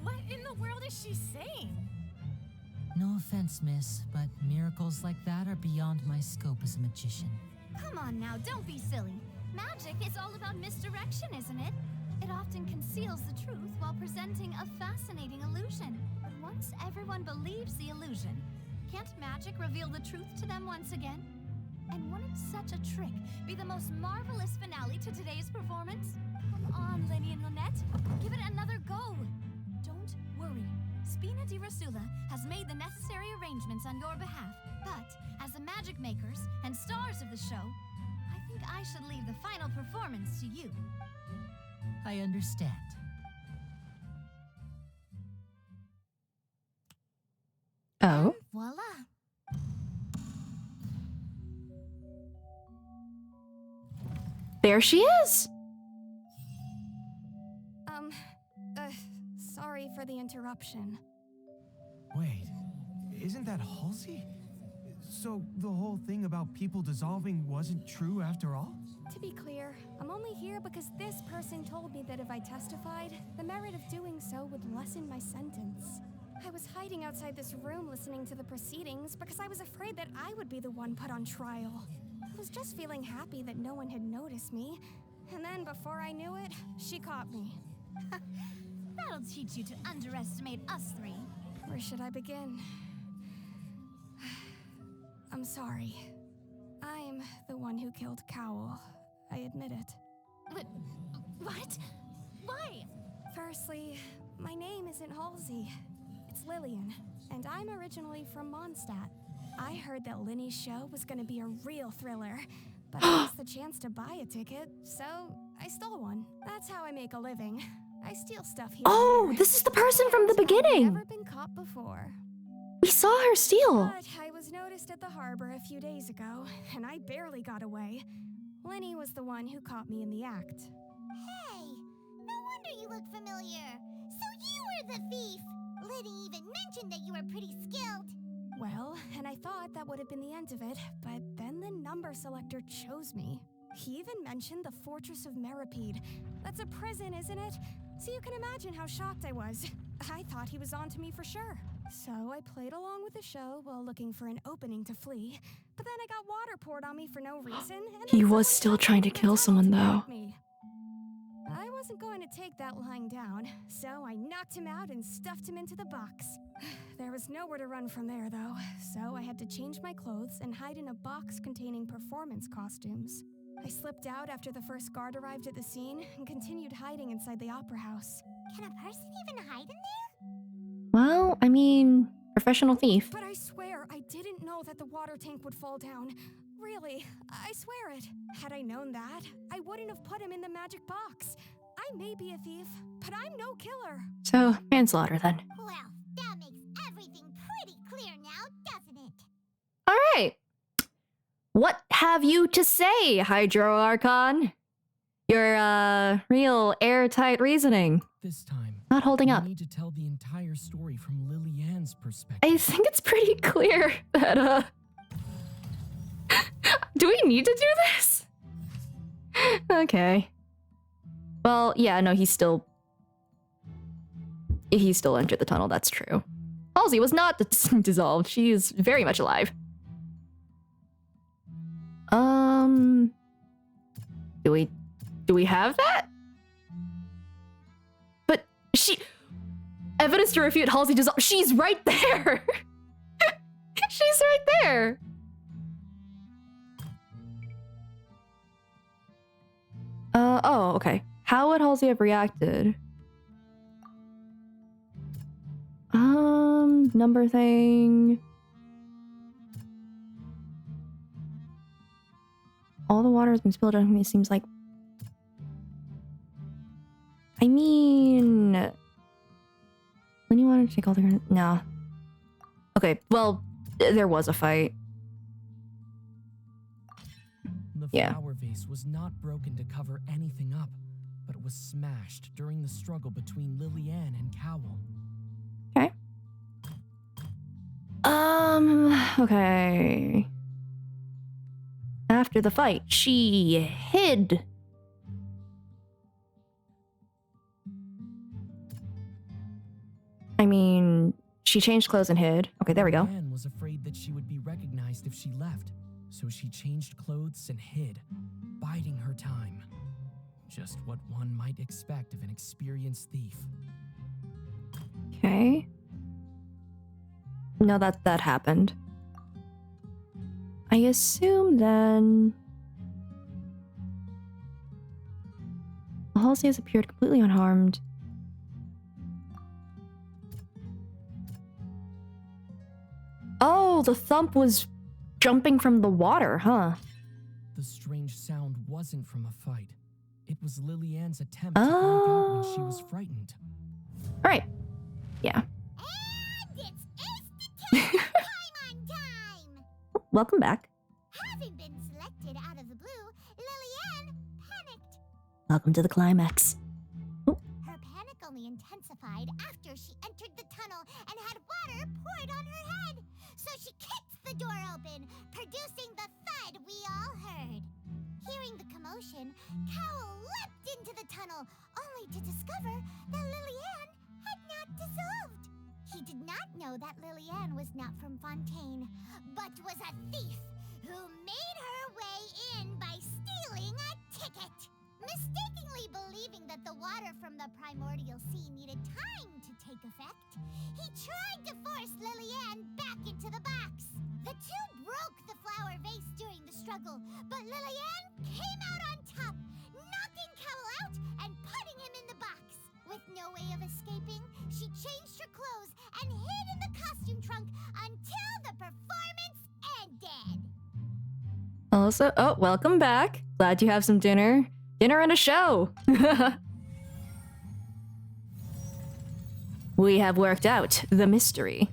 What in the world is she saying? No offense, miss, but miracles like that are beyond my scope as a magician. Come on now, don't be silly. Magic is all about misdirection, isn't it? It often conceals the truth while presenting a fascinating illusion. But once everyone believes the illusion, can't magic reveal the truth to them once again? And wouldn't such a trick be the most marvelous finale to today's performance? Come on, Lenny and Lynette, give it another go. Don't worry. Spina di Rasula has made the necessary arrangements on your behalf. But as the magic makers and stars of the show, I think I should leave the final performance to you. I understand. Oh. Voila. There she is. Sorry for the interruption. Wait, isn't that Halsey? So the whole thing about people dissolving wasn't true after all? To be clear, I'm only here because this person told me that if I testified, the merit of doing so would lessen my sentence. I was hiding outside this room listening to the proceedings because I was afraid that I would be the one put on trial. I was just feeling happy that no one had noticed me, and then before I knew it, she caught me. That'll teach you to underestimate us three. Where should I begin? I'm sorry. I'm the one who killed Cowell. I admit it. But what? Why? Firstly, my name isn't Halsey. It's Lillian, and I'm originally from Mondstadt. I heard that Linny's show was gonna be a real thriller, but I missed the chance to buy a ticket, so I stole one. That's how I make a living. I steal stuff here. Oh, this is the person from the beginning. I've never been caught before. We saw her steal. But I was noticed at the harbor a few days ago, and I barely got away. Lenny was the one who caught me in the act. Hey, no wonder you look familiar. So you were the thief. Liddy even mentioned that you were pretty skilled. Well, and I thought that would have been the end of it, but then the number selector chose me. He even mentioned the Fortress of Meripede. That's a prison, isn't it? So you can imagine how shocked I was. I thought he was on to me for sure. So I played along with the show while looking for an opening to flee. But then I got water poured on me for no reason. And He was still trying to kill someone, though. I wasn't going to take that lying down, so I knocked him out and stuffed him into the box. There was nowhere to run from there, though, so I had to change my clothes and hide in a box containing performance costumes. I slipped out after the first guard arrived at the scene and continued hiding inside the opera house. Can a person even hide in there? Well, I mean, professional thief. But I swear I didn't know that the water tank would fall down. Really, I swear it. Had I known that, I wouldn't have put him in the magic box. I may be a thief, but I'm no killer. So, manslaughter then. Well, that makes everything pretty clear now, doesn't it? All right. What have you to say, Hydro Archon? Your, real airtight reasoning. This time, not holding up. I need to tell the entire story from Lily-Ann's perspective. I think it's pretty clear that, do we need to do this? Okay. Well, yeah, no, he still entered the tunnel, that's true. Halsey was not dissolved. She is very much alive. Do we have that? But evidence to refute Halsey dissolved. She's right there. She's right there. Oh, okay. How would Halsey have reacted? Number thing. All the water has been spilled on me, it seems like. I mean... When you wanted to take all the... No. Okay, well, there was a fight. The flower vase was not broken to cover anything up, but it was smashed during the struggle between Lily-Ann and Cowell. Okay. Okay. After the fight, she hid. I mean, she changed clothes and hid. Okay, there we go. Anne was afraid that she would be recognized if she left, so she changed clothes and hid, biding her time. Just what one might expect of an experienced thief. Okay. No, that happened. I assume then... Halsey has appeared completely unharmed. Oh, the thump was jumping from the water, huh? The strange sound wasn't from a fight. It was Lillian's attempt to break out when she was frightened. Right. Yeah. And it's time on time! Welcome back. Having been selected out of the blue, Lillian panicked. Welcome to the climax. Her panic only intensified after she entered the tunnel and had water poured on her head. So she kicked the door open, producing the thud we all heard. Hearing the commotion, Cowell leapt into the tunnel, only to discover that Lillian had not dissolved. He did not know that Lillian was not from Fontaine, but was a thief who made her way in by stealing a ticket. Mistakenly believing that the water from the primordial sea needed time to take effect, he tried to force Lillian back into the box. The two broke the flower vase during the struggle, but Lillian came out on top, knocking Cowell out and putting him in the box. With no way of escaping, she changed her clothes and hid in the costume trunk until the performance ended. Also, oh, welcome back. Glad you have some dinner. Dinner and a show. We have worked out the mystery.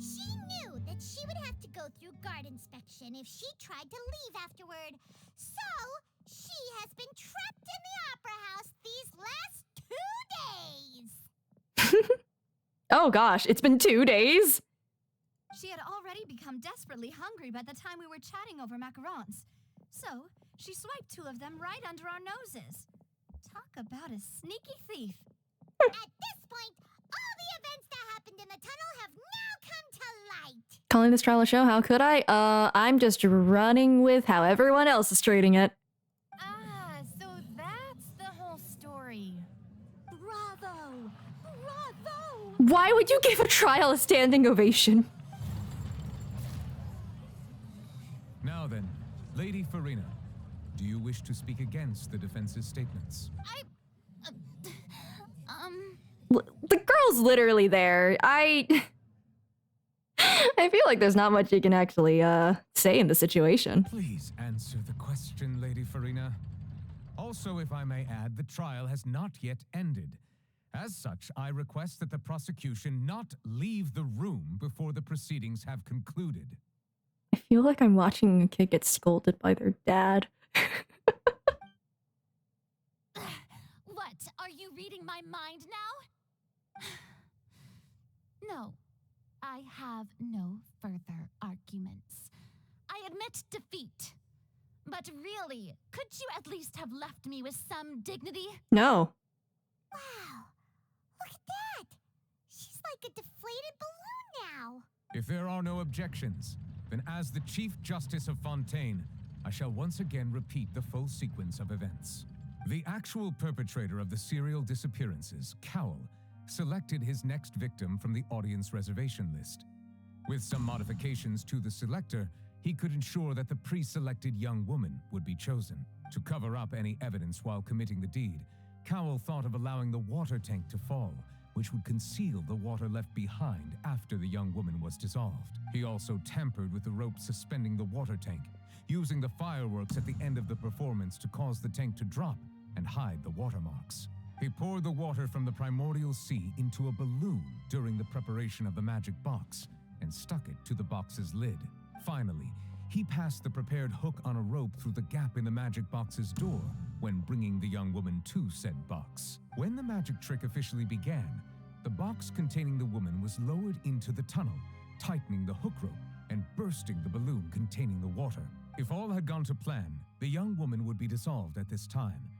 She knew that she would have to go through guard inspection if she tried to leave afterward. So, she has been trapped in the Opera House these last 2 days. Oh gosh, it's been 2 days? She had already become desperately hungry by the time we were chatting over macarons. So, she swiped 2 of them right under our noses. Talk about a sneaky thief. At this point, all the events that happened in the tunnel have now come to light. Calling this trial a show, how could I? I'm just running with how everyone else is treating it. Ah, so that's the whole story. Bravo! Bravo! Why would you give a trial a standing ovation? Now then, Lady Farina, do you wish to speak against the defense's statements? The girl's literally there. I feel like there's not much you can actually say in the situation. Please answer the question, Lady Farina. Also, if I may add, the trial has not yet ended. As such, I request that the prosecution not leave the room before the proceedings have concluded. I feel like I'm watching a kid get scolded by their dad. What? Are you reading my mind now? No, I have no further arguments. I admit defeat. But really, could you at least have left me with some dignity? No. Wow, look at that. She's like a deflated balloon now. If there are no objections, then as the Chief Justice of Fontaine, I shall once again repeat the full sequence of events. The actual perpetrator of the serial disappearances, Cowell, selected his next victim from the audience reservation list. With some modifications to the selector, he could ensure that the pre-selected young woman would be chosen. To cover up any evidence while committing the deed, Cowell thought of allowing the water tank to fall, which would conceal the water left behind after the young woman was dissolved. He also tampered with the rope suspending the water tank, using the fireworks at the end of the performance to cause the tank to drop and hide the watermarks. He poured the water from the primordial sea into a balloon during the preparation of the magic box and stuck it to the box's lid. Finally, he passed the prepared hook on a rope through the gap in the magic box's door when bringing the young woman to said box. When the magic trick officially began, the box containing the woman was lowered into the tunnel, tightening the hook rope and bursting the balloon containing the water. If all had gone to plan, the young woman would be dissolved at this time.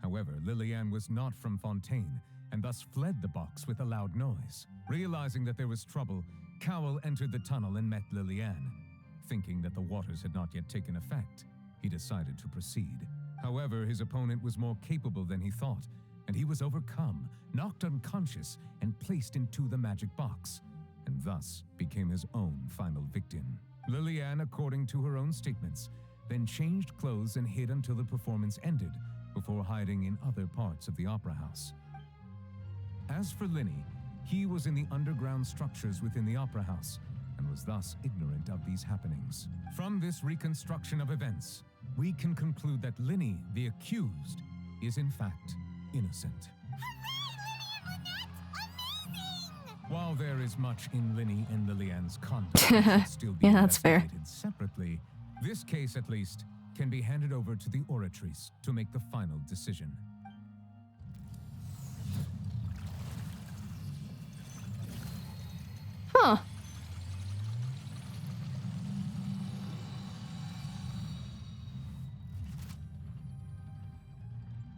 However, Lillian was not from Fontaine and thus fled the box with a loud noise. Realizing that there was trouble, Cowell entered the tunnel and met Liliane. Thinking that the waters had not yet taken effect, he decided to proceed. However, his opponent was more capable than he thought, and he was overcome, knocked unconscious, and placed into the magic box, and thus became his own final victim. Liliane, according to her own statements, then changed clothes and hid until the performance ended, before hiding in other parts of the opera house. As for Linny, he was in the underground structures within the opera house, and was thus ignorant of these happenings. From this reconstruction of events, we can conclude that Linny, the accused, is in fact innocent. While there is much in Linny and Liliane's conduct that should still be Yeah, that's fair. investigated separately, this case at least can be handed over to the Oratrice to make the final decision. Huh.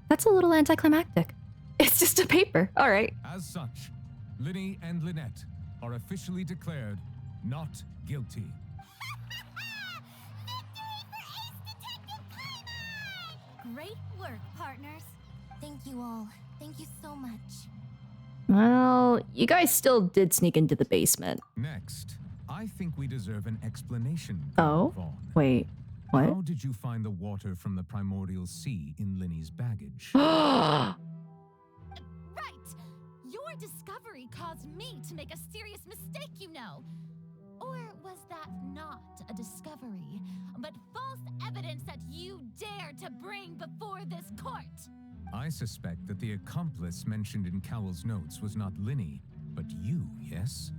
That's a little anticlimactic. It's just a paper. All right. As such, Linny and Lynette are officially declared not guilty. Great work, partners. Thank you all. Thank you so much. Well, you guys still did sneak into the basement. Next, I think we deserve an explanation. Oh? Vaughn. Wait. What? How did you find the water from the primordial sea in Linny's baggage? Right! Your discovery caused me to make a serious mistake, you know. Or was that not a discovery, but false evidence that you dare to bring before this court? I suspect that the accomplice mentioned in Cowell's notes was not Linny, but you, yes?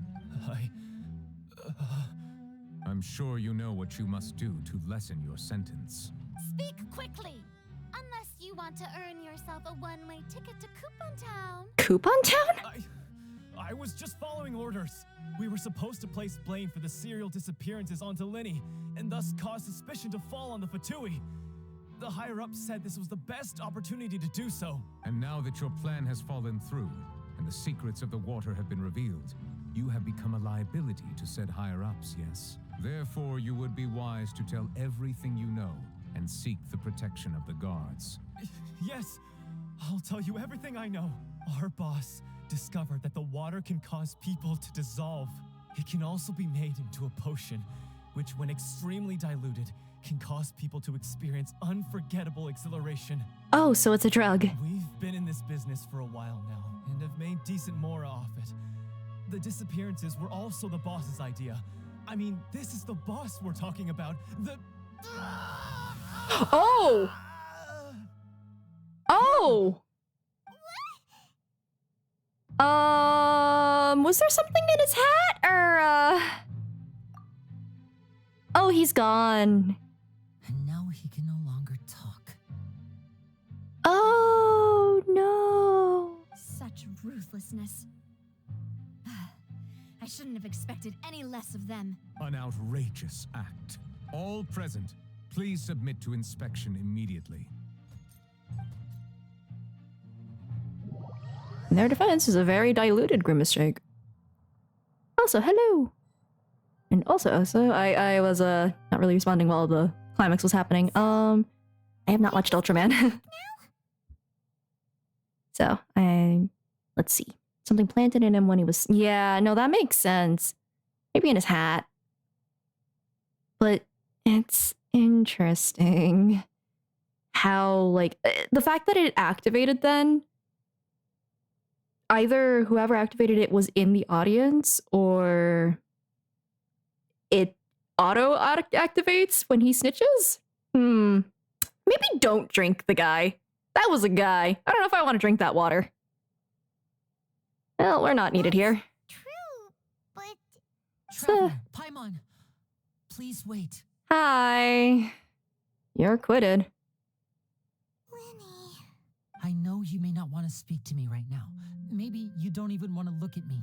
I'm sure you know what you must do to lessen your sentence. Speak quickly! Unless you want to earn yourself a one-way ticket to Coupon Town. Coupon Town? I was just following orders. We were supposed to place blame for the serial disappearances onto Linny, and thus cause suspicion to fall on the Fatui. The higher-ups said this was the best opportunity to do so. And now that your plan has fallen through, and the secrets of the water have been revealed, you have become a liability to said higher-ups, yes? Therefore, you would be wise to tell everything you know, and seek the protection of the guards. Yes, I'll tell you everything I know. Our boss discovered that the water can cause people to dissolve. It can also be made into a potion, which when extremely diluted, can cause people to experience unforgettable exhilaration. Oh, so it's a drug. We've been in this business for a while now, and have made decent mora off it. The disappearances were also the boss's idea. I mean, this is the boss we're talking about. Oh! Oh! Was there something in his hat, or, Oh, he's gone. And now he can no longer talk. Oh, no. Such ruthlessness. I shouldn't have expected any less of them. An outrageous act. All present, please submit to inspection immediately. In their defense is a very diluted Grimace Shake. Also, hello. And also, I was not really responding while the climax was happening. I have not watched Ultraman. So, let's see. Something planted in him when he was... Yeah, no, that makes sense. Maybe in his hat. But it's interesting how, like, the fact that it activated then, either whoever activated it was in the audience, or it auto-activates when he snitches? Maybe don't drink the guy. That was a guy. I don't know if I want to drink that water. Well, we're not needed here. True, but... Trevor, Paimon, please wait. Hi. You're acquitted. Linny... I know you may not want to speak to me right now. Maybe you don't even want to look at me.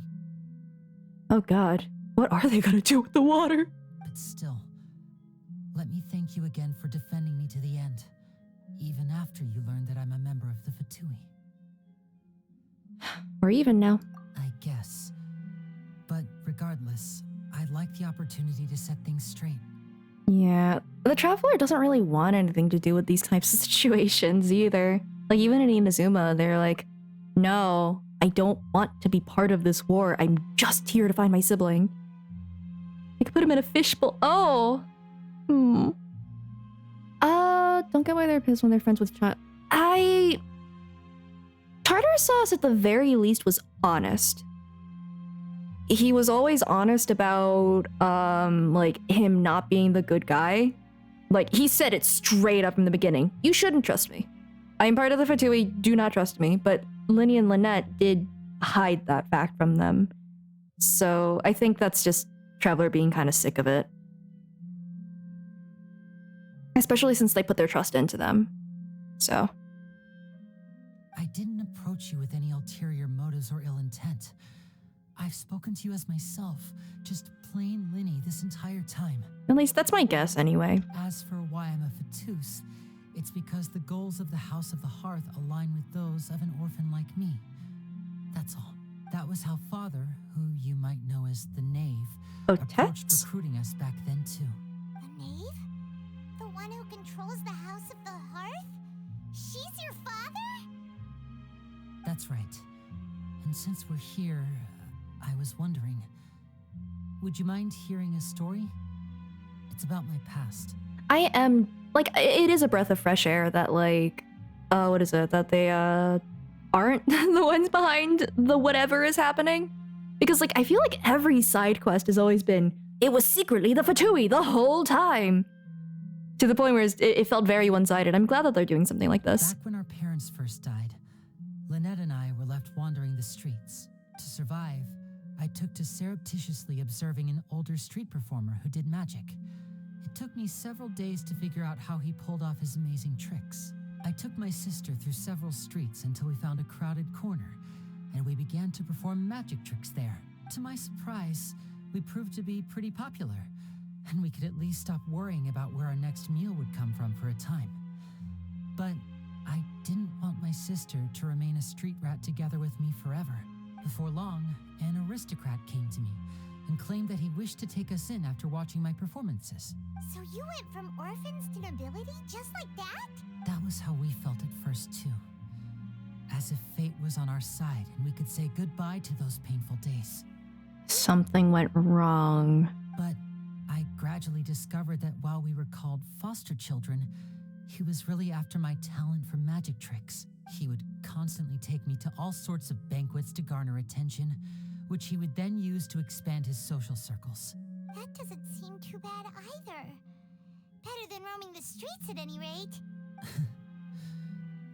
Oh god. What are they gonna do with the water? But still, let me thank you again for defending me to the end, even after you learned that I'm a member of the Fatui. We're even now. I guess. But regardless, I'd like the opportunity to set things straight. Yeah, the Traveler doesn't really want anything to do with these types of situations either. Like, even in Inazuma, they're like, no, I don't want to be part of this war. I'm just here to find my sibling. I could put him in a fishbowl. Oh! Don't get why they're pissed when they're friends with Tartar Sauce at the very least was honest. He was always honest about, like, him not being the good guy. Like, he said it straight up in the beginning. You shouldn't trust me. I'm part of the Fatui, do not trust me. But Linny and Lynette did hide that fact from them. So I think that's just Traveler being kind of sick of it. Especially since they put their trust into them. So. I didn't approach you with any ulterior motives or ill intent. I've spoken to you as myself, just plain Linny this entire time. At least that's my guess anyway. As for why I'm a Fatus, it's because the goals of the House of the Hearth align with those of an orphan like me. That's all. That was how Father, who you might know as the Knave, approached recruiting us back then too. The Knave? The one who controls the House of the Hearth? She's your father? That's right. And since we're here, I was wondering, would you mind hearing a story? It's about my past. I am, like, it is a breath of fresh air that, like, what is it? That they, aren't the ones behind the whatever is happening. Because, like, I feel like every side quest has always been, it was secretly the Fatui the whole time. To the point where it felt very one-sided. I'm glad that they're doing something like this. Back when our parents first died, Lynette and I were left wandering the streets. To survive, I took to surreptitiously observing an older street performer who did magic. It took me several days to figure out how he pulled off his amazing tricks. I took my sister through several streets until we found a crowded corner, and we began to perform magic tricks there. To my surprise, we proved to be pretty popular, and we could at least stop worrying about where our next meal would come from for a time. But I didn't want my sister to remain a street rat together with me forever. Before long, an aristocrat came to me and claimed that he wished to take us in after watching my performances. So you went from orphans to nobility just like that? That was how we felt at first too. As if fate was on our side and we could say goodbye to those painful days. Something went wrong. But I gradually discovered that while we were called foster children, he was really after my talent for magic tricks. He would constantly take me to all sorts of banquets to garner attention, which he would then use to expand his social circles. That doesn't seem too bad either. Better than roaming the streets at any rate.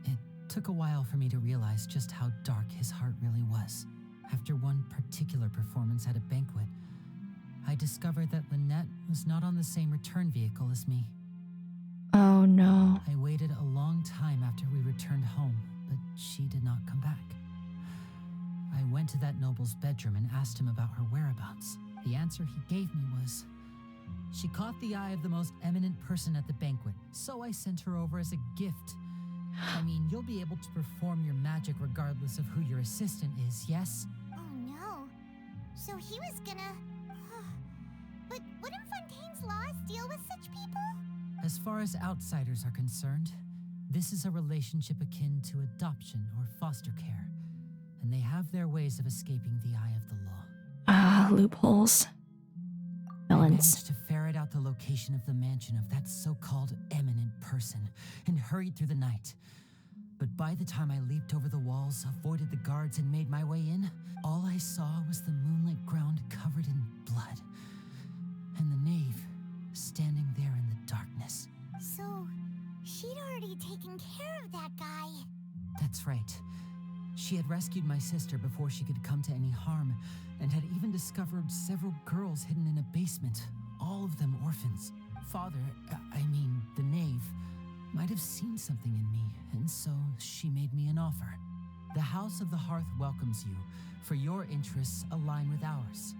It took a while for me to realize just how dark his heart really was. After one particular performance at a banquet, I discovered that Lynette was not on the same return vehicle as me. Oh no. I waited a long time after we returned home, but she did not come back. I went to that noble's bedroom and asked him about her whereabouts. The answer he gave me was, she caught the eye of the most eminent person at the banquet, so I sent her over as a gift. I mean, you'll be able to perform your magic regardless of who your assistant is, yes? Oh no. So he was gonna... But wouldn't Fontaine's laws deal with such people? As far as outsiders are concerned, this is a relationship akin to adoption or foster care, and they have their ways of escaping the eye of the law. Ah, loopholes. I Villains. managed to ferret out the location of the mansion of that so-called eminent person and hurried through the night. But by the time I leaped over the walls, avoided the guards, and made my way in, all I saw was the moonlit ground covered in blood, and the knave standing there in the darkness. So, she'd already taken care of that guy. That's right. She had rescued my sister before she could come to any harm, and had even discovered several girls hidden in a basement, all of them orphans. Father, the knave, might have seen something in me, and so she made me an offer. The House of the Hearth welcomes you, for your interests align with ours.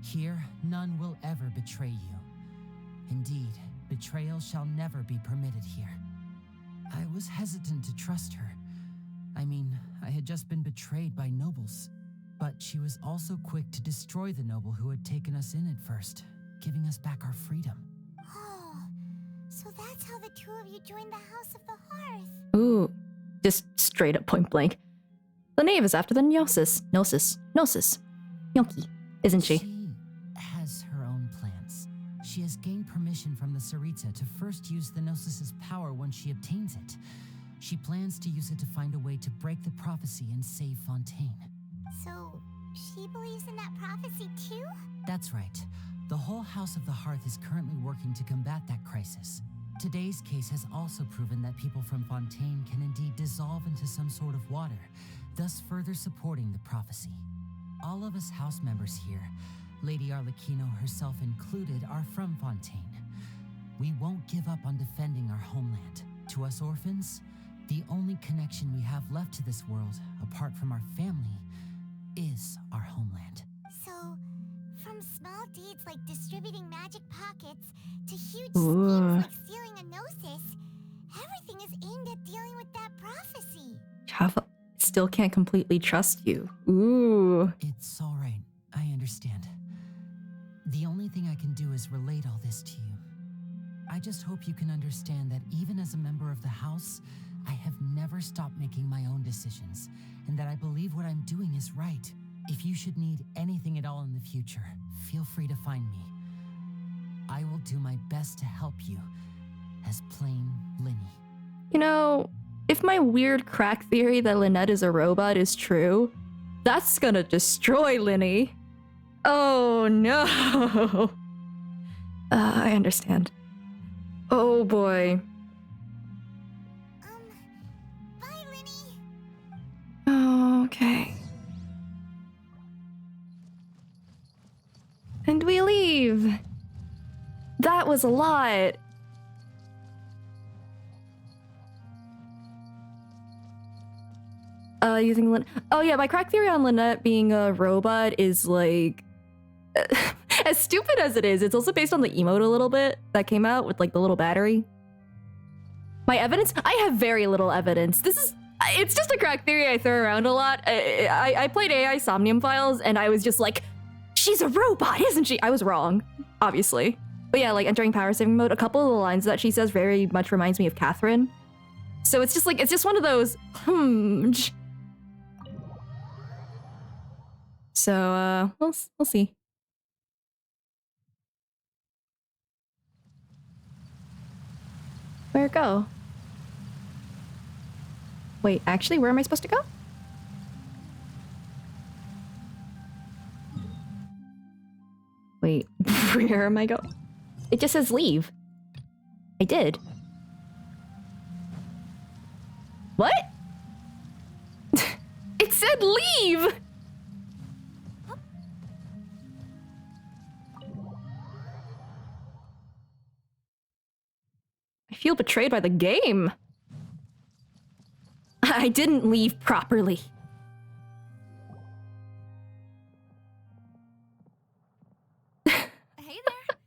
Here, none will ever betray you. Indeed, betrayal shall never be permitted here. I was hesitant to trust her. I had just been betrayed by nobles. But she was also quick to destroy the noble who had taken us in at first, giving us back our freedom. Oh, so that's how the two of you joined the House of the Hearth. Ooh, just straight up point blank. The knave is after the Gnosis, Yonki, isn't she? She has her own plans. She has gained permission from the Saritsa to first use the Gnosis's power when she obtains it. She plans to use it to find a way to break the prophecy and save Fontaine. So, she believes in that prophecy too? That's right. The whole House of the Hearth is currently working to combat that crisis. Today's case has also proven that people from Fontaine can indeed dissolve into some sort of water, thus further supporting the prophecy. All of us house members here, Lady Arlecchino herself included, are from Fontaine. We won't give up on defending our homeland. To us orphans, the only connection we have left to this world, apart from our family, is our homeland. So, from small deeds like distributing magic pockets to huge Ooh. schemes like stealing a Gnosis, everything is aimed at dealing with that prophecy. Java still can't completely trust you. Ooh. It's all right. I understand. The only thing I can do is relate all this to you. I just hope you can understand that even as a member of the House, I have never stopped making my own decisions, and that I believe what I'm doing is right. If you should need anything at all in the future, feel free to find me. I will do my best to help you, as plain Linny. You know, if my weird crack theory that Lynette is a robot is true, that's gonna destroy Linny. Oh no. I understand. Oh boy. Bye, Linny. Okay. And we leave. That was a lot. Using oh yeah, my crack theory on Lynette being a robot is like as stupid as it is, it's also based on the emote a little bit that came out with like the little battery. My evidence? I have very little evidence. It's just a crack theory I throw around a lot. I played AI Somnium Files and I was just like, she's a robot, isn't she? I was wrong, obviously. But yeah, like entering power saving mode, a couple of the lines that she says very much reminds me of Catherine. So it's just like, it's just one of those, So, we'll see. Where go? Wait, actually, where am I supposed to go? Wait, where am I going? It just says leave. I did. What? It said leave! I feel betrayed by the game. I didn't leave properly. Hey there.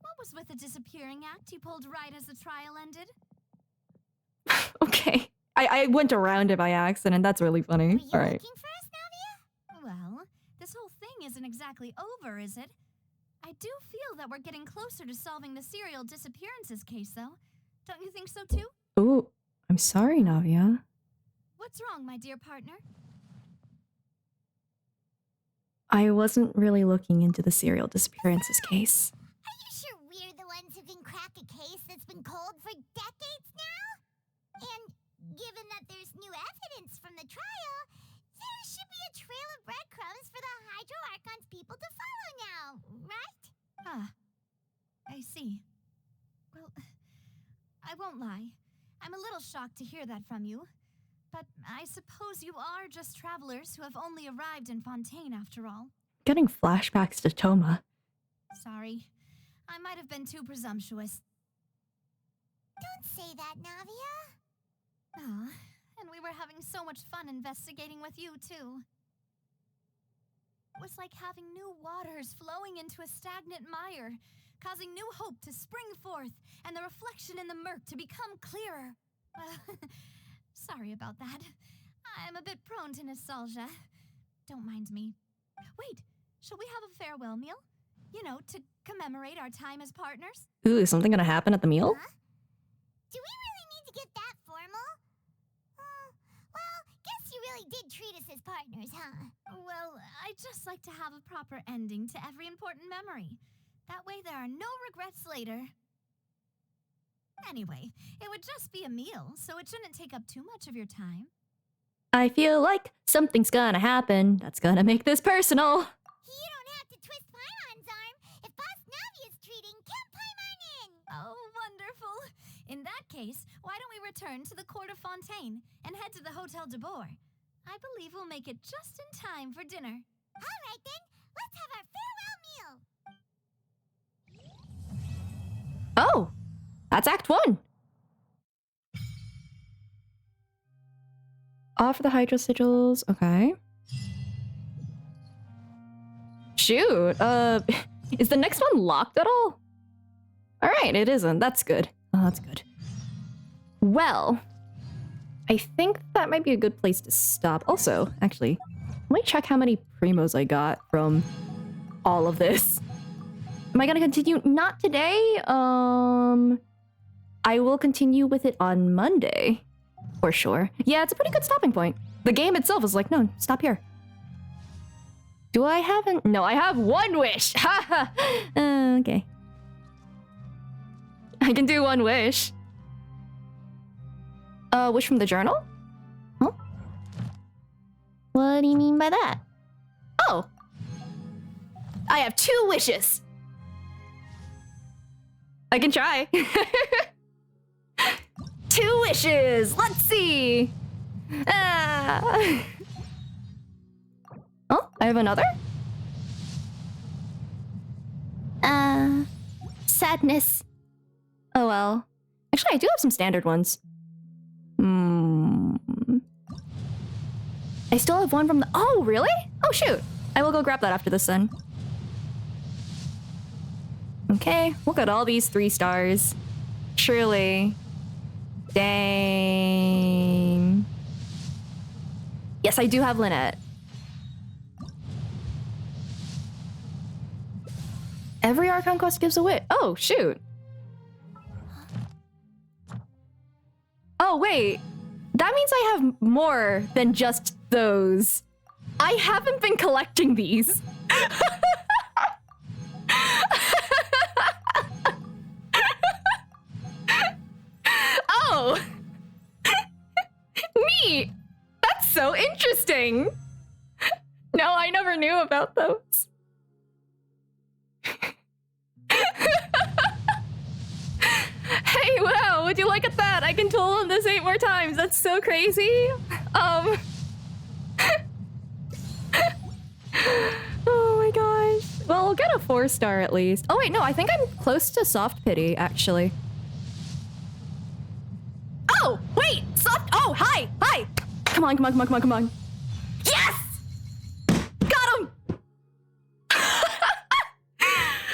What was with the disappearing act you pulled right as the trial ended? Okay. I went around it by accident. That's really funny. All right. Looking for us, Navia? Well, this whole thing isn't exactly over, is it? I do feel that we're getting closer to solving the serial disappearances case, though. Don't you think so, too? Ooh, I'm sorry, Navia. What's wrong, my dear partner? I wasn't really looking into the serial disappearances case. Are you sure we're the ones who can crack a case that's been cold for decades now? And given that there's new evidence from the trial, there should be a trail of breadcrumbs for the Hydro Archon's people to follow now, right? Ah, I see. Well, I won't lie. I'm a little shocked to hear that from you. But I suppose you are just travelers who have only arrived in Fontaine after all. Getting flashbacks to Toma. Sorry. I might have been too presumptuous. Don't say that, Navia. Ah, and we were having so much fun investigating with you, too. It was like having new waters flowing into a stagnant mire, causing new hope to spring forth, and the reflection in the murk to become clearer. Sorry about that. I'm a bit prone to nostalgia. Don't mind me. Wait, shall we have a farewell meal? You know, to commemorate our time as partners? Ooh, is something gonna happen at the meal? Huh? Do we really need to get that formal? Well, guess you really did treat us as partners, huh? Well, I'd just like to have a proper ending to every important memory. That way there are no regrets later. Anyway, it would just be a meal, so it shouldn't take up too much of your time. I feel like something's gonna happen that's gonna make this personal. You don't have to twist Paimon's arm. If Boss Navi is treating, count Paimon in! Oh, wonderful. In that case, why don't we return to the court of Fontaine and head to the Hotel de Boer? I believe we'll make it just in time for dinner. All right then, let's have our farewell meal! Oh, that's Act 1. Offer the Hydra sigils. Okay. Shoot. Is the next one locked at all? All right, it isn't. That's good. Oh, that's good. Well, I think that might be a good place to stop. Also, actually, let me check how many primos I got from all of this. Am I gonna continue? Not today. I will continue with it on Monday. For sure. Yeah, it's a pretty good stopping point. The game itself is like, no, stop here. Do I have an... No, I have one wish. Haha. Okay. I can do one wish. Wish from the journal? Huh? What do you mean by that? Oh. I have 2 wishes. I can try. 2 wishes. Let's see. Oh, I have another? Sadness. Oh well. Actually, I do have some standard ones. I still have one from the... Oh, really? Oh, shoot. I will go grab that after this then. Okay, we'll get all these 3 stars. Surely. Dang. Yes, I do have Lynette. Every Archon quest gives a wit. Oh, shoot. Oh, wait. That means I have more than just those. I haven't been collecting these. Oh. Neat. That's so interesting. No, I never knew about those. Hey, wow, would you look at that? I can toll on this 8 more times. That's so crazy. Oh my gosh. Well, I'll get a 4-star at least. Oh wait, no, I think I'm close to soft pity, actually. Oh, wait, soft. Oh, hi. Come on. Yes! Got him!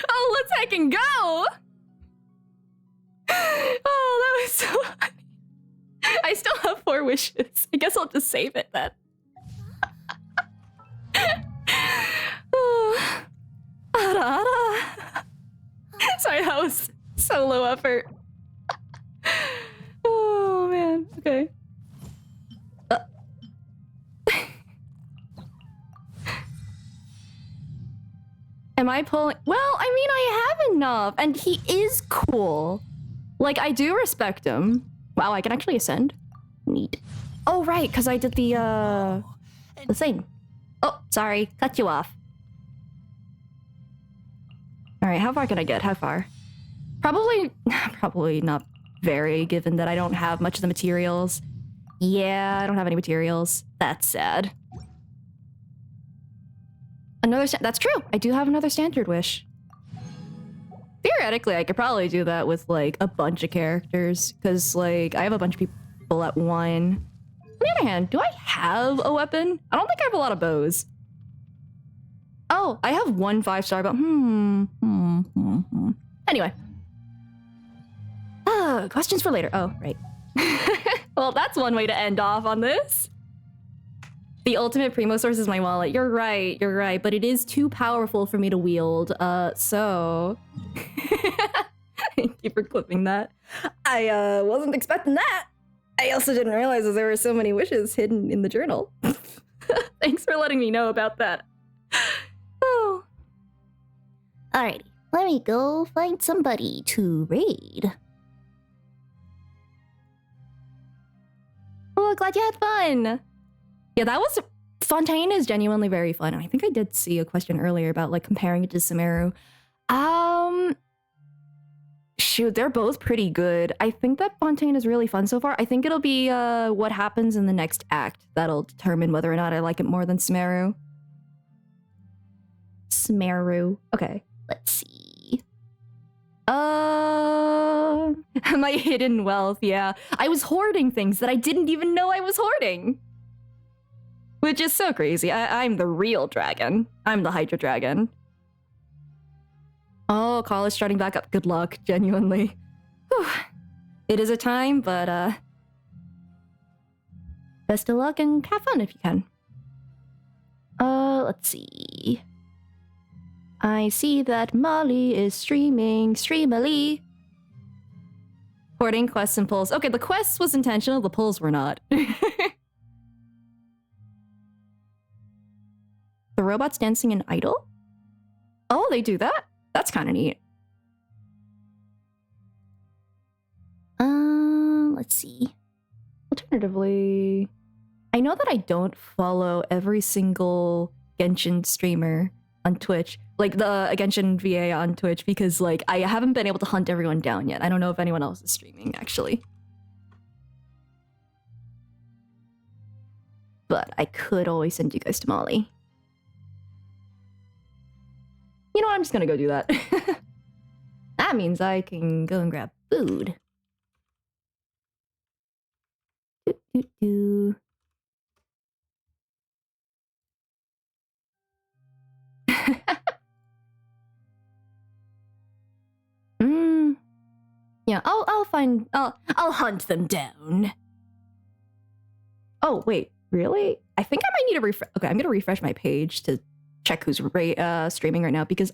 Oh, let's heckin' go! Oh, that was so funny. I still have 4 wishes. I guess I'll just save it then. Oh. Sorry, that was so low effort. Oh, man. Okay. Am I pulling? Well, I mean, I have enough. And he is cool. Like, I do respect him. Wow, I can actually ascend. Neat. Oh, right, because I did the thing. Oh, sorry. Cut you off. All right, how far can I get? How far? Probably not very, given that I don't have much of the materials. Yeah, I don't have any materials. That's sad. That's true. I do have another standard wish. Theoretically, I could probably do that with, like, a bunch of characters. Because, like, I have a bunch of people at one. On the other hand, do I have a weapon? I don't think I have a lot of bows. Oh, I have 1 5-star bow. Anyway. Questions for later. Oh, right. Well, that's one way to end off on this. The ultimate primo source is my wallet. You're right, but it is too powerful for me to wield. So thank you for clipping that. I wasn't expecting that. I also didn't realize that there were so many wishes hidden in the journal. Thanks for letting me know about that. Oh. Alrighty, let me go find somebody to raid. Oh, glad you had fun. Yeah, that was... Fontaine is genuinely very fun. I think I did see a question earlier about, like, comparing it to Sumeru. Shoot, they're both pretty good. I think that Fontaine is really fun so far. I think it'll be, what happens in the next act that'll determine whether or not I like it more than Sumeru. Sumeru. Okay, let's see. My hidden wealth, yeah. I was hoarding things that I didn't even know I was hoarding. Which is so crazy. I'm the real dragon. I'm the Hydra Dragon. Oh, college starting back up. Good luck, genuinely. Whew. It is a time, but best of luck and have fun if you can. Let's see. I see that Molly is streaming. Streamily. Hoarding quests and pulls. Okay, the quests was intentional, the pulls were not. The robots dancing in Idle? Oh, they do that? That's kind of neat. Let's see. Alternatively, I know that I don't follow every single Genshin streamer on Twitch, like the Genshin VA on Twitch, because like I haven't been able to hunt everyone down yet. I don't know if anyone else is streaming actually. But I could always send you guys to Molly. You know what? I'm just gonna go do that. That means I can go and grab food. Yeah, I'll hunt them down. Oh, wait, really? I think I might need to refresh. Okay, I'm gonna refresh my page to check who's streaming right now because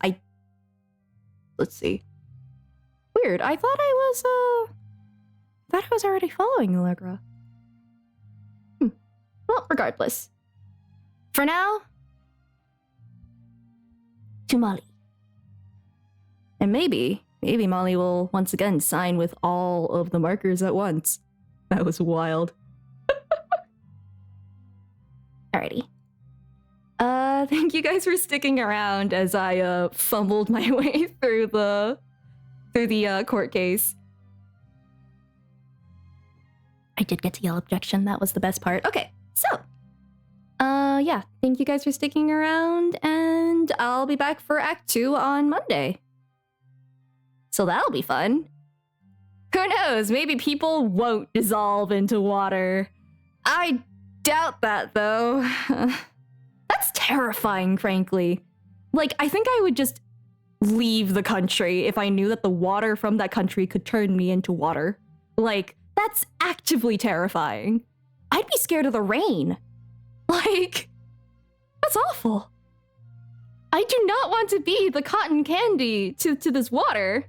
let's see. Weird, I thought I was already following Allegra. Well, regardless. For now, to Molly. And maybe Molly will once again sign with all of the markers at once. That was wild. Alrighty. Thank you guys for sticking around as I fumbled my way through the court case. I did get to yell objection. That was the best part. Okay, so yeah, thank you guys for sticking around, and I'll be back for Act 2 on Monday. So that'll be fun. Who knows? Maybe people won't dissolve into water. I doubt that, though. That's terrifying, frankly. Like, I think I would just leave the country if I knew that the water from that country could turn me into water. Like, that's actively terrifying. I'd be scared of the rain. Like, that's awful. I do not want to be the cotton candy to this water.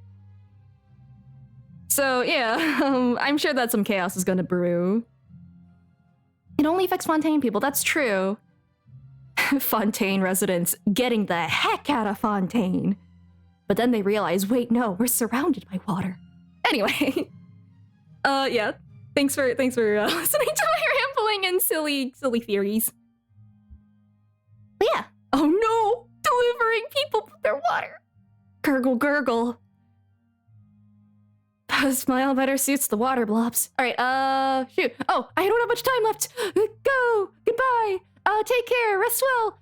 So, yeah, I'm sure that some chaos is gonna brew. It only affects Fontaine people, that's true. Fontaine residents getting the heck out of Fontaine. But then they realize, wait, no, we're surrounded by water. Anyway, yeah, thanks for listening to my rambling and silly theories. But yeah, oh no, delivering people their water. Gurgle, gurgle. Smile better suits the water blobs. All right, shoot. Oh, I don't have much time left. Go, goodbye. Take care, rest well.